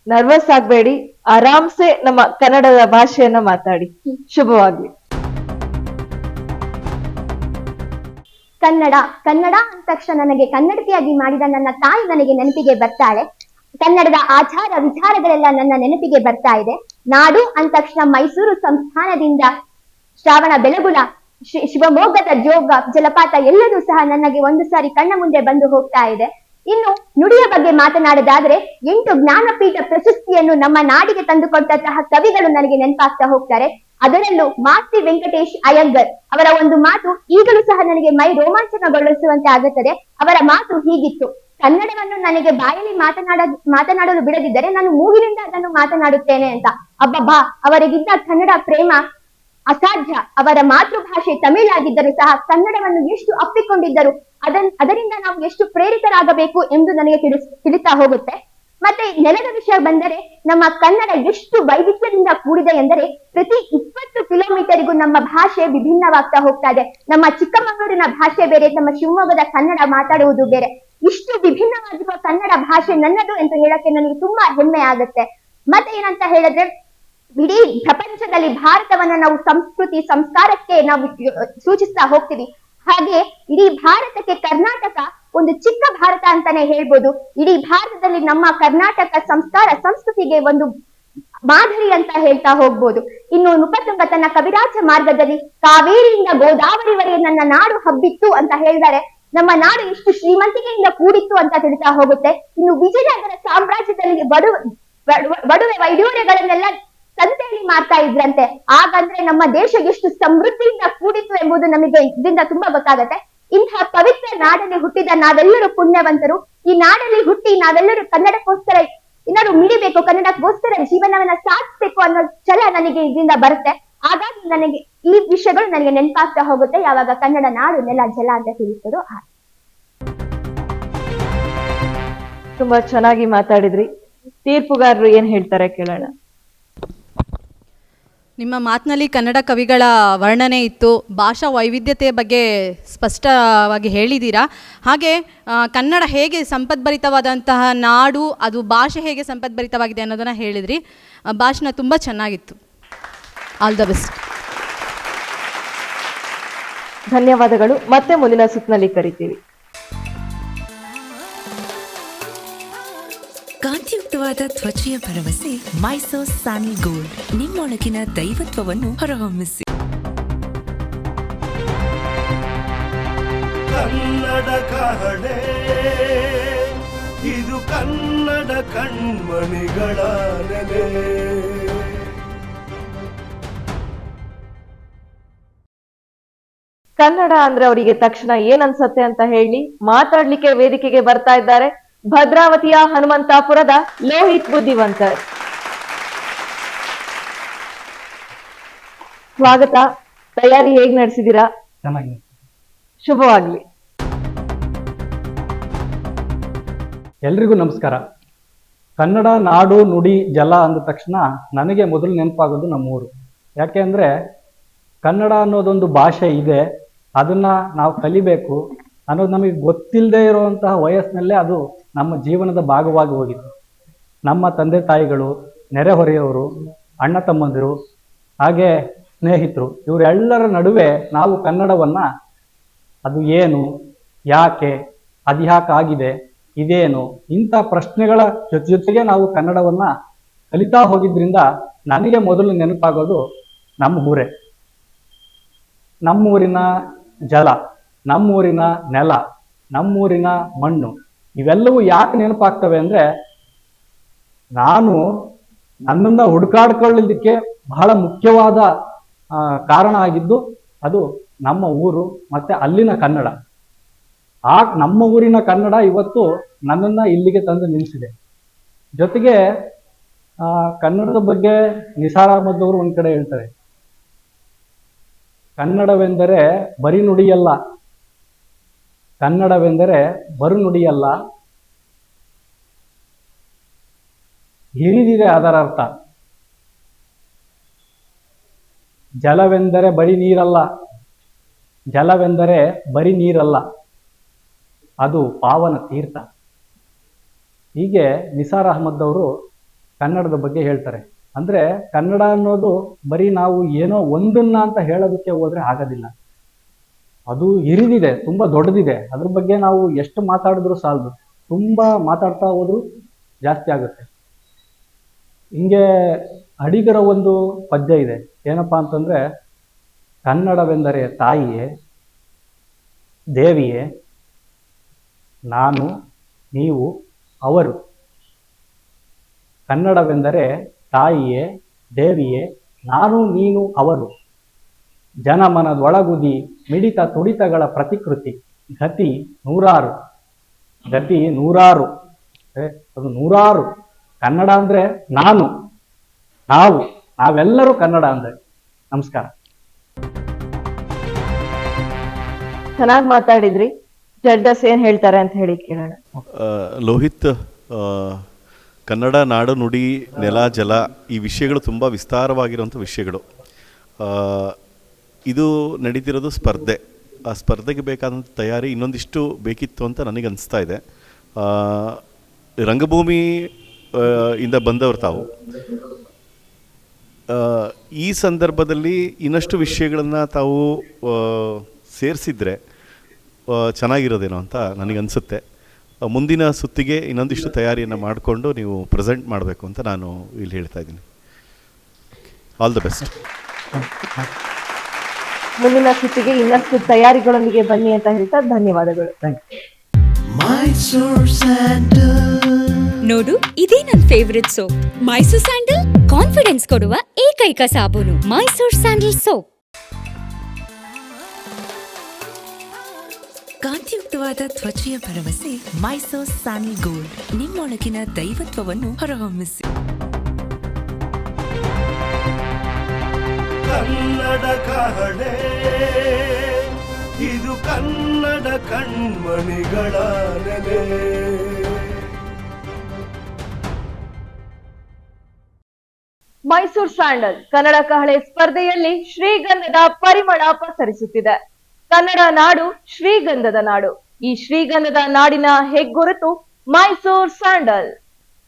D: ನರ್ವಸ್ ಆಗ್ಬೇಡಿ, ಆರಾಮ್ಸೆ ನಮ್ಮ ಕನ್ನಡದ ಭಾಷೆಯನ್ನ ಮಾತಾಡಿ. ಶುಭವಾಗ್ಲಿ.
O: ಕನ್ನಡ ಅಂದ ತಕ್ಷಣ ನನಗೆ ಕನ್ನಡತಿಯಾಗಿ ಮಾಡಿದ ನನ್ನ ತಾಯಿ ನನಗೆ ನೆನಪಿಗೆ ಬರ್ತಾಳೆ. ಕನ್ನಡದ ಆಚಾರ ವಿಚಾರಗಳೆಲ್ಲ ನನ್ನ ನೆನಪಿಗೆ ಬರ್ತಾ ಇದೆ. ನಾಡು ಅಂದ ತಕ್ಷಣ ಮೈಸೂರು ಸಂಸ್ಥಾನದಿಂದ ಶ್ರಾವಣ ಬೆಳಗುಳ, ಶಿವಮೊಗ್ಗದ ಜೋಗ ಜಲಪಾತ ಎಲ್ಲದೂ ಸಹ ನನಗೆ ಒಂದು ಸಾರಿ ಕಣ್ಣ ಮುಂದೆ ಬಂದು ಹೋಗ್ತಾ ಇದೆ. ಇನ್ನು ನುಡಿಯ ಬಗ್ಗೆ ಮಾತನಾಡೋದಾದ್ರೆ 8 ಜ್ಞಾನಪೀಠ ಪ್ರಶಸ್ತಿಯನ್ನು ನಮ್ಮ ನಾಡಿಗೆ ತಂದುಕೊಟ್ಟಂತಹ ಕವಿಗಳು ನನಗೆ ನೆನಪಾಗ್ತಾ ಹೋಗ್ತಾರೆ. ಅದರಲ್ಲೂ ಮಾಸ್ತಿ ವೆಂಕಟೇಶ್ ಅಯ್ಯಂಗರ್ ಅವರ ಒಂದು ಮಾತು ಈಗಲೂ ಸಹ ನನಗೆ ಮೈ ರೋಮಾಂಚನಗೊಳಿಸುವಂತೆ ಆಗುತ್ತದೆ. ಅವರ ಮಾತು ಹೀಗಿತ್ತು: ಕನ್ನಡವನ್ನು ನನಗೆ ಬಾಯಲ್ಲಿ ಮಾತನಾಡಲು ಬಿಡದಿದ್ದರೆ ನಾನು ಮೂಗಿನಿಂದ ಅದನ್ನು ಮಾತನಾಡುತ್ತೇನೆ ಅಂತ. ಅಬ್ಬಬ್ಬಾ, ಅವರಿಗಿದ್ದ ಕನ್ನಡ ಪ್ರೇಮ ಅಸಾಧ್ಯ. ಅವರ ಮಾತೃಭಾಷೆ ತಮಿಳ್ ಆಗಿದ್ದರೂ ಸಹ ಕನ್ನಡವನ್ನು ಎಷ್ಟು ಅಪ್ಪಿಕೊಂಡಿದ್ದರು, ಅದರಿಂದ ನಾವು ಎಷ್ಟು ಪ್ರೇರಿತರಾಗಬೇಕು ಎಂದು ನನಗೆ ತಿಳಿತಾ ಹೋಗುತ್ತೆ. ಮತ್ತೆ ನೆಲದ ವಿಷಯ ಬಂದರೆ ನಮ್ಮ ಕನ್ನಡ ಎಷ್ಟು ವೈವಿಧ್ಯದಿಂದ ಕೂಡಿದೆ ಎಂದರೆ ಪ್ರತಿ 20 ಕಿಲೋಮೀಟರ್ಗೂ ನಮ್ಮ ಭಾಷೆ ವಿಭಿನ್ನವಾಗ್ತಾ ಹೋಗ್ತಾ ಇದೆ. ನಮ್ಮ ಚಿಕ್ಕಮಗಳೂರಿನ ಭಾಷೆ ಬೇರೆ, ನಮ್ಮ ಶಿವಮೊಗ್ಗದ ಕನ್ನಡ ಮಾತಾಡುವುದು ಬೇರೆ. ಇಷ್ಟು ವಿಭಿನ್ನವಾಗಿರುವ ಕನ್ನಡ ಭಾಷೆ ನನ್ನದು ಅಂತ ಹೇಳಕ್ಕೆ ನನಗೆ ತುಂಬಾ ಹೆಮ್ಮೆ ಆಗುತ್ತೆ. ಮತ್ತೆ ಏನಂತ ಹೇಳಿದ್ರೆ, ಇಡೀ ಪ್ರಪಂಚದಲ್ಲಿ ಭಾರತವನ್ನ ನಾವು ಸಂಸ್ಕೃತಿ ಸಂಸ್ಕಾರಕ್ಕೆ ನಾವು ಸೂಚಿಸ್ತಾ ಹೋಗ್ತೀವಿ. ಹಾಗೆ ಇಡೀ ಭಾರತಕ್ಕೆ ಕರ್ನಾಟಕ ಒಂದು ಚಿಕ್ಕ ಭಾರತ ಅಂತಾನೆ ಹೇಳ್ಬೋದು. ಇಡೀ ಭಾರತದಲ್ಲಿ ನಮ್ಮ ಕರ್ನಾಟಕ ಸಂಸ್ಕಾರ ಸಂಸ್ಕೃತಿಗೆ ಒಂದು ಮಾದರಿ ಅಂತ ಹೇಳ್ತಾ ಹೋಗ್ಬೋದು. ಇನ್ನು ನೃಪತುಂಗ ತನ್ನ ಕವಿರಾಜ ಮಾರ್ಗದಲ್ಲಿ ಕಾವೇರಿಯಿಂದ ಗೋದಾವರಿವರೆಗೆ ನನ್ನ ನಾಡು ಹಬ್ಬಿತ್ತು ಅಂತ ಹೇಳಿದರೆ ನಮ್ಮ ನಾಡು ಎಷ್ಟು ಶ್ರೀಮಂತಿಕೆಯಿಂದ ಕೂಡಿತ್ತು ಅಂತ ತಿಳಿತಾ ಹೋಗುತ್ತೆ. ಇನ್ನು ವಿಜಯನಗರ ಸಾಮ್ರಾಜ್ಯದಲ್ಲಿ ಒಡವೆ ವೈಡೂರ್ಯಗಳನ್ನೆಲ್ಲ ಸಂತೆಯಲ್ಲಿ ಮಾಡ್ತಾ ಇದ್ರಂತೆ. ಹಾಗಂದ್ರೆ ನಮ್ಮ ದೇಶ ಎಷ್ಟು ಸಮೃದ್ಧಿಯಿಂದ ಕೂಡಿತ್ತು ಎಂಬುದು ನಮಗೆ ಇದರಿಂದ ತುಂಬಾ ಗೊತ್ತಾಗತ್ತೆ. ಇಂತಹ ಪವಿತ್ರ ನಾಡಲ್ಲಿ ಹುಟ್ಟಿದ ನಾವೆಲ್ಲರೂ ಪುಣ್ಯವಂತರು. ಈ ನಾಡಲ್ಲಿ ಹುಟ್ಟಿ ನಾವೆಲ್ಲರೂ ಕನ್ನಡಕ್ಕೋಸ್ಕರ ಏನಾದ್ರು ಮಿಡಿಬೇಕು, ಕನ್ನಡಕ್ಕೋಸ್ಕರ ಜೀವನವನ್ನ ಸಾಧಿಸಬೇಕು ಅನ್ನೋ ಛಲ ನನಗೆ ಇದರಿಂದ ಬರುತ್ತೆ. ಹಾಗಾಗಿ ನನಗೆ ಈ ವಿಷಯಗಳು ನನಗೆ ನೆನಪಾಗ್ತಾ ಹೋಗುತ್ತೆ ಯಾವಾಗ ಕನ್ನಡ ನಾಡು ನೆಲ ಜಲ ಅಂತ ತಿಳಿಸೋದು.
D: ತುಂಬಾ ಚೆನ್ನಾಗಿ ಮಾತಾಡಿದ್ರಿ. ತೀರ್ಪುಗಾರರು ಏನ್ ಹೇಳ್ತಾರೆ ಕೇಳೋಣ.
M: ನಿಮ್ಮ ಮಾತಿನಲ್ಲಿ ಕನ್ನಡ ಕವಿಗಳ ವರ್ಣನೆ ಇತ್ತು, ಭಾಷಾ ವೈವಿಧ್ಯತೆಯ ಬಗ್ಗೆ ಸ್ಪಷ್ಟವಾಗಿ ಹೇಳಿದ್ದೀರಾ. ಹಾಗೆ ಕನ್ನಡ ಹೇಗೆ ಸಂಪದ್ಭರಿತವಾದಂತಹ ನಾಡು, ಅದು ಭಾಷೆ ಹೇಗೆ ಸಂಪದ್ಭರಿತವಾಗಿದೆ ಅನ್ನೋದನ್ನು ಹೇಳಿದ್ರಿ. ಭಾಷಣ ತುಂಬ ಚೆನ್ನಾಗಿತ್ತು. All the best.
D: ಧನ್ಯವಾದಗಳು. ಮತ್ತೆ ಮುಂದಿನ ಸುತ್ತಿನಲ್ಲಿ ಕರಿತೀವಿ.
N: ಕಾಂತಿಯುಕ್ತವಾದ ತ್ವಚೆಯ ಭರವಸೆ ಮೈಸೂರ್ ಸ್ಯಾನ್ಡಲ್ ಗೋಲ್ಡ್. ನಿಮ್ಮೊಳಗಿನ ದೈವತ್ವವನ್ನು ಹೊರಹೊಮ್ಮಿಸಿ.
A: ಕನ್ನಡ ಕಹಳೆ ಇದು ಕನ್ನಡ ಕಣ್ಮಣಿಗಳ ನೆಲೆ.
D: ಕನ್ನಡ ಅಂದ್ರೆ ಅವರಿಗೆ ತಕ್ಷಣ ಏನ್ ಅನ್ಸತ್ತೆ ಅಂತ ಹೇಳಿ ಮಾತಾಡ್ಲಿಕ್ಕೆ ವೇದಿಕೆಗೆ ಬರ್ತಾ ಇದ್ದಾರೆ ಭದ್ರಾವತಿಯ ಹನುಮಂತಾಪುರದ ಲೋಹಿತ್ ಬುದ್ಧಿವಂತರ್. ಸ್ವಾಗತ. ತಯಾರಿ ಹೇಗ್ ನಡೆಸಿದೀರಾ?
E: ಚೆನ್ನಾಗಿ.
D: ಶುಭವಾಗ್ಲಿ.
E: ಎಲ್ರಿಗೂ ನಮಸ್ಕಾರ. ಕನ್ನಡ ನಾಡು ನುಡಿ ಜಲ ಅಂದ ತಕ್ಷಣ ನನಗೆ ಮೊದಲು ನೆನಪಾಗೋದು ನಮ್ಮೂರು. ಯಾಕೆ ಅಂದ್ರೆ ಕನ್ನಡ ಅನ್ನೋದೊಂದು ಭಾಷೆ ಇದೆ, ಅದನ್ನ ನಾವು ಕಲಿಬೇಕು ಅನ್ನೋದು ನಮಗೆ ಗೊತ್ತಿಲ್ಲದೆ ಇರುವಂತಹ ವಯಸ್ಸಿನಲ್ಲೇ ಅದು ನಮ್ಮ ಜೀವನದ ಭಾಗವಾಗಿ ಹೋಗಿತ್ತು. ನಮ್ಮ ತಂದೆ ತಾಯಿಗಳು, ನೆರೆಹೊರೆಯವರು, ಅಣ್ಣ ತಮ್ಮಂದಿರು, ಹಾಗೆ ಸ್ನೇಹಿತರು, ಇವರೆಲ್ಲರ ನಡುವೆ ನಾವು ಕನ್ನಡವನ್ನ ಅದು ಏನು, ಯಾಕೆ, ಅದ್ಯಾಕೆ ಆಗಿದೆ, ಇದೇನು, ಇಂಥ ಪ್ರಶ್ನೆಗಳ ಜೊತೆಗೆ ನಾವು ಕನ್ನಡವನ್ನ ಕಲಿತಾ ಹೋಗಿದ್ರಿಂದ ನನಗೆ ಮೊದಲು ನೆನಪಾಗೋದು ನಮ್ಮ ಊರೇ. ನಮ್ಮೂರಿನ ಜಲ, ನಮ್ಮೂರಿನ ನೆಲ, ನಮ್ಮೂರಿನ ಮಣ್ಣು, ಇವೆಲ್ಲವೂ ಯಾಕೆ ನೆನಪಾಗ್ತವೆ ಅಂದ್ರೆ ನನ್ನನ್ನ ಹುಡುಕಾಡ್ಕೊಳ್ಳಲಿಕ್ಕೆ ಬಹಳ ಮುಖ್ಯವಾದ ಕಾರಣ ಆಗಿದ್ದು ಅದು ನಮ್ಮ ಊರು ಮತ್ತೆ ಅಲ್ಲಿನ ಕನ್ನಡ. ನಮ್ಮ ಊರಿನ ಕನ್ನಡ ಇವತ್ತು ನನ್ನನ್ನ ಇಲ್ಲಿಗೆ ತಂದು ನಿಲ್ಲಿಸಿದೆ. ಜೊತೆಗೆ ಕನ್ನಡದ ಬಗ್ಗೆ ನಿಸಾರ್ ಅಹಮದ್ ಅವರು ಒಂದ್ ಕಡೆ ಹೇಳ್ತಾರೆ, ಕನ್ನಡವೆಂದರೆ ಬರಿ ನುಡಿಯಲ್ಲ, ಕನ್ನಡವೆಂದರೆ ಬರು ನುಡಿಯಲ್ಲ,
I: ಹಿರಿದಿದೆ ಅದರ ಅರ್ಥ. ಜಲವೆಂದರೆ ಬರೀ ನೀರಲ್ಲ, ಜಲವೆಂದರೆ ಬರೀ ನೀರಲ್ಲ, ಅದು ಪಾವನ ತೀರ್ಥ. ಹೀಗೆ ನಿಸಾರ್ ಅಹಮದ್ ಅವರು ಕನ್ನಡದ ಬಗ್ಗೆ ಹೇಳ್ತಾರೆ. ಅಂದರೆ ಕನ್ನಡ ಅನ್ನೋದು ಬರೀ ನಾವು ಏನೋ ಒಂದನ್ನ ಅಂತ ಹೇಳೋದಕ್ಕೆ ಹೋದರೆ ಆಗೋದಿಲ್ಲ. ಅದು ಹಿರಿದಿದೆ, ತುಂಬ ದೊಡ್ಡದಿದೆ. ಅದ್ರ ಬಗ್ಗೆ ನಾವು ಎಷ್ಟು ಮಾತಾಡಿದ್ರು ಸಾಲದು, ತುಂಬ ಮಾತಾಡ್ತಾ ಹೋದ್ರು ಜಾಸ್ತಿ ಆಗುತ್ತೆ. ಹಿಂಗೆ ಅಡಿಗರ ಒಂದು ಪದ್ಯ ಇದೆ, ಏನಪ್ಪ ಅಂತಂದರೆ, ಕನ್ನಡವೆಂದರೆ ತಾಯಿಯೇ, ದೇವಿಯೇ, ನಾನು ನೀವು ಅವರು. ಕನ್ನಡವೆಂದರೆ ತಾಯಿಯೇ, ದೇವಿಯೇ, ನಾನು ನೀನು ಅವರು. ಜನಮನದೊಳಗುದಿ ಮಿಡಿತ ತುಡಿತಗಳ ಪ್ರತಿಕೃತಿ. ಗತಿ ನೂರಾರು, ಗತಿ ನೂರಾರು, ಅದು ನೂರಾರು. ಕನ್ನಡ ಅಂದರೆ ನಾನು, ನಾವು, ನಾವೆಲ್ಲರೂ ಕನ್ನಡ ಅಂದರೆ. ನಮಸ್ಕಾರ.
D: ಚೆನ್ನಾಗಿ ಮಾತಾಡಿದ್ರಿ. ಜಡ್ಜಸ್ ಏನ್ ಹೇಳ್ತಾರೆ ಅಂತ ಹೇಳಿ ಕೇಳೋಣ.
F: ಲೋಹಿತ್, ಕನ್ನಡ ನಾಡು ನುಡಿ ನೆಲ ಜಲ ಈ ವಿಷಯಗಳು ತುಂಬ ವಿಸ್ತಾರವಾಗಿರುವಂಥ ವಿಷಯಗಳು. ಇದು ನಡೀತಿರೋದು ಸ್ಪರ್ಧೆ. ಆ ಸ್ಪರ್ಧೆಗೆ ಬೇಕಾದಂಥ ತಯಾರಿ ಇನ್ನೊಂದಿಷ್ಟು ಬೇಕಿತ್ತು ಅಂತ ನನಗೆ ಅನಿಸ್ತಾ ಇದೆ. ರಂಗಭೂಮಿ ಇಂದ ಬಂದವರು ತಾವು. ಈ ಸಂದರ್ಭದಲ್ಲಿ ಇನ್ನಷ್ಟು ವಿಷಯಗಳನ್ನು ತಾವು ಸೇರಿಸಿದ್ರೆ ಚೆನ್ನಾಗಿರೋದೇನೋ ಅಂತ ನನಗನ್ಸುತ್ತೆ. ಮುಂದಿನ ಸುತ್ತಿಗೆ ಇನ್ನೊಂದಿಷ್ಟು ತಯಾರಿಯನ್ನು ಮಾಡಿಕೊಂಡು ನೀವು ಪ್ರೆಸೆಂಟ್ ಮಾಡಬೇಕು ಅಂತ ನಾನು ಇಲ್ಲಿ ಹೇಳ್ತಾ ಇದ್ದೀನಿ. All the best.
D: ಮುಂದಿನ ಸುತ್ತಿಗೆ ಇನ್ನಷ್ಟು ತಯಾರಿಗಳೊಂದಿಗೆ ಬನ್ನಿ ಅಂತ ಹೇಳ್ತಾ ಧನ್ಯವಾದಗಳು.
C: ನೋಡು, ಇದೇ ನನ್ favourite soap. Mysore sandal confidence ಕೊಡುವ ಏಕೈಕ ಸಾಬೂನು ಮೈಸೂರ್ ಸ್ಯಾಂಡಲ್ ಸೋಪ್.
N: ಕಾಂತಿಯುಕ್ತವಾದ ತ್ವಚೆಯ ಭರವಸೆ ಮೈಸೂರ್ ಸ್ಯಾಂಡಲ್ ಗೋಲ್ಡ್. ನಿಮ್ಮೊಳಗಿನ ದೈವತ್ವವನ್ನು ಹೊರಹೊಮ್ಮಿಸಿ.
A: ಕನ್ನಡ ಕಹಳೆ ಇದು, ಕನ್ನಡ ಕಣ್ಮಣಿಗಳ ನೆಲೆ.
D: ಮೈಸೂರ್ ಸ್ಯಾಂಡಲ್ ಕನ್ನಡ ಕಹಳೆ ಸ್ಪರ್ಧೆಯಲ್ಲಿ ಶ್ರೀಗಂಧದ ಪರಿಮಳ ಪಸರಿಸುತ್ತಿದೆ. ಕನ್ನಡ ನಾಡು ಶ್ರೀಗಂಧದ ನಾಡು. ಈ ಶ್ರೀಗಂಧದ ನಾಡಿನ ಹೆಗ್ಗುರುತು ಮೈಸೂರ್ ಸ್ಯಾಂಡಲ್.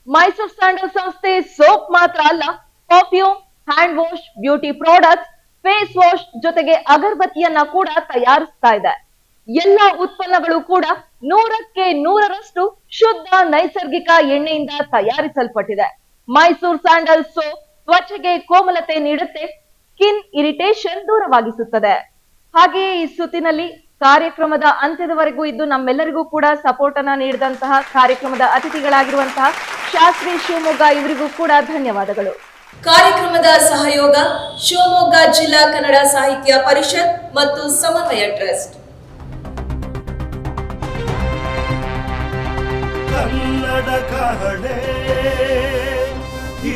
D: ಮೈಸೂರ್ ಸ್ಯಾಂಡಲ್ ಸಂಸ್ಥೆ ಸೋಪ್ ಮಾತ್ರ ಅಲ್ಲ, perfume, hand wash, beauty products, face wash ಜೊತೆಗೆ ಅಗರಬತ್ತಿಯನ್ನ ಕೂಡ ತಯಾರಿಸ್ತಾ ಇದೆ. ಎಲ್ಲ ಉತ್ಪನ್ನಗಳು ಕೂಡ 100ಕ್ಕೆ 100ರಷ್ಟು ಶುದ್ಧ ನೈಸರ್ಗಿಕ ಎಣ್ಣೆಯಿಂದ ತಯಾರಿಸಲ್ಪಟ್ಟಿದೆ. ಮೈಸೂರ್ ಸ್ಯಾಂಡಲ್ ಸೋಪ್ ತ್ವಚೆಗೆ ಕೋಮಲತೆ ನೀಡುತ್ತೆ, ಸ್ಕಿನ್ ಇರಿಟೇಷನ್ ದೂರವಾಗಿಸುತ್ತದೆ. ಹಾಗೆಯೇ ಈ ಸುತ್ತಿನಲ್ಲಿ ಕಾರ್ಯಕ್ರಮದ ಅಂತ್ಯದವರೆಗೂ ಇದ್ದು ನಮ್ಮೆಲ್ಲರಿಗೂ ಕೂಡ ಸಪೋರ್ಟ್ ಅನ್ನ ನೀಡಿದಂತಹ ಕಾರ್ಯಕ್ರಮದ ಅತಿಥಿಗಳಾಗಿರುವಂತಹ ಶಾಸ್ತ್ರಿ ಶಿವಮೊಗ್ಗ ಇವರಿಗೂ ಕೂಡ ಧನ್ಯವಾದಗಳು.
B: ಕಾರ್ಯಕ್ರಮದ ಸಹಯೋಗ ಶಿವಮೊಗ್ಗ ಜಿಲ್ಲಾ ಕನ್ನಡ ಸಾಹಿತ್ಯ ಪರಿಷತ್ ಮತ್ತು ಸಮನ್ವಯ ಟ್ರಸ್ಟ್.
A: ಕನ್ನಡ ಕಹಳೆ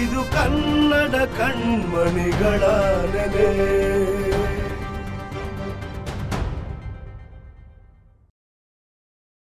A: ಇದು, ಕನ್ನಡ ಕಣ್ಮಣಿಗಳ ನೆಲೆ.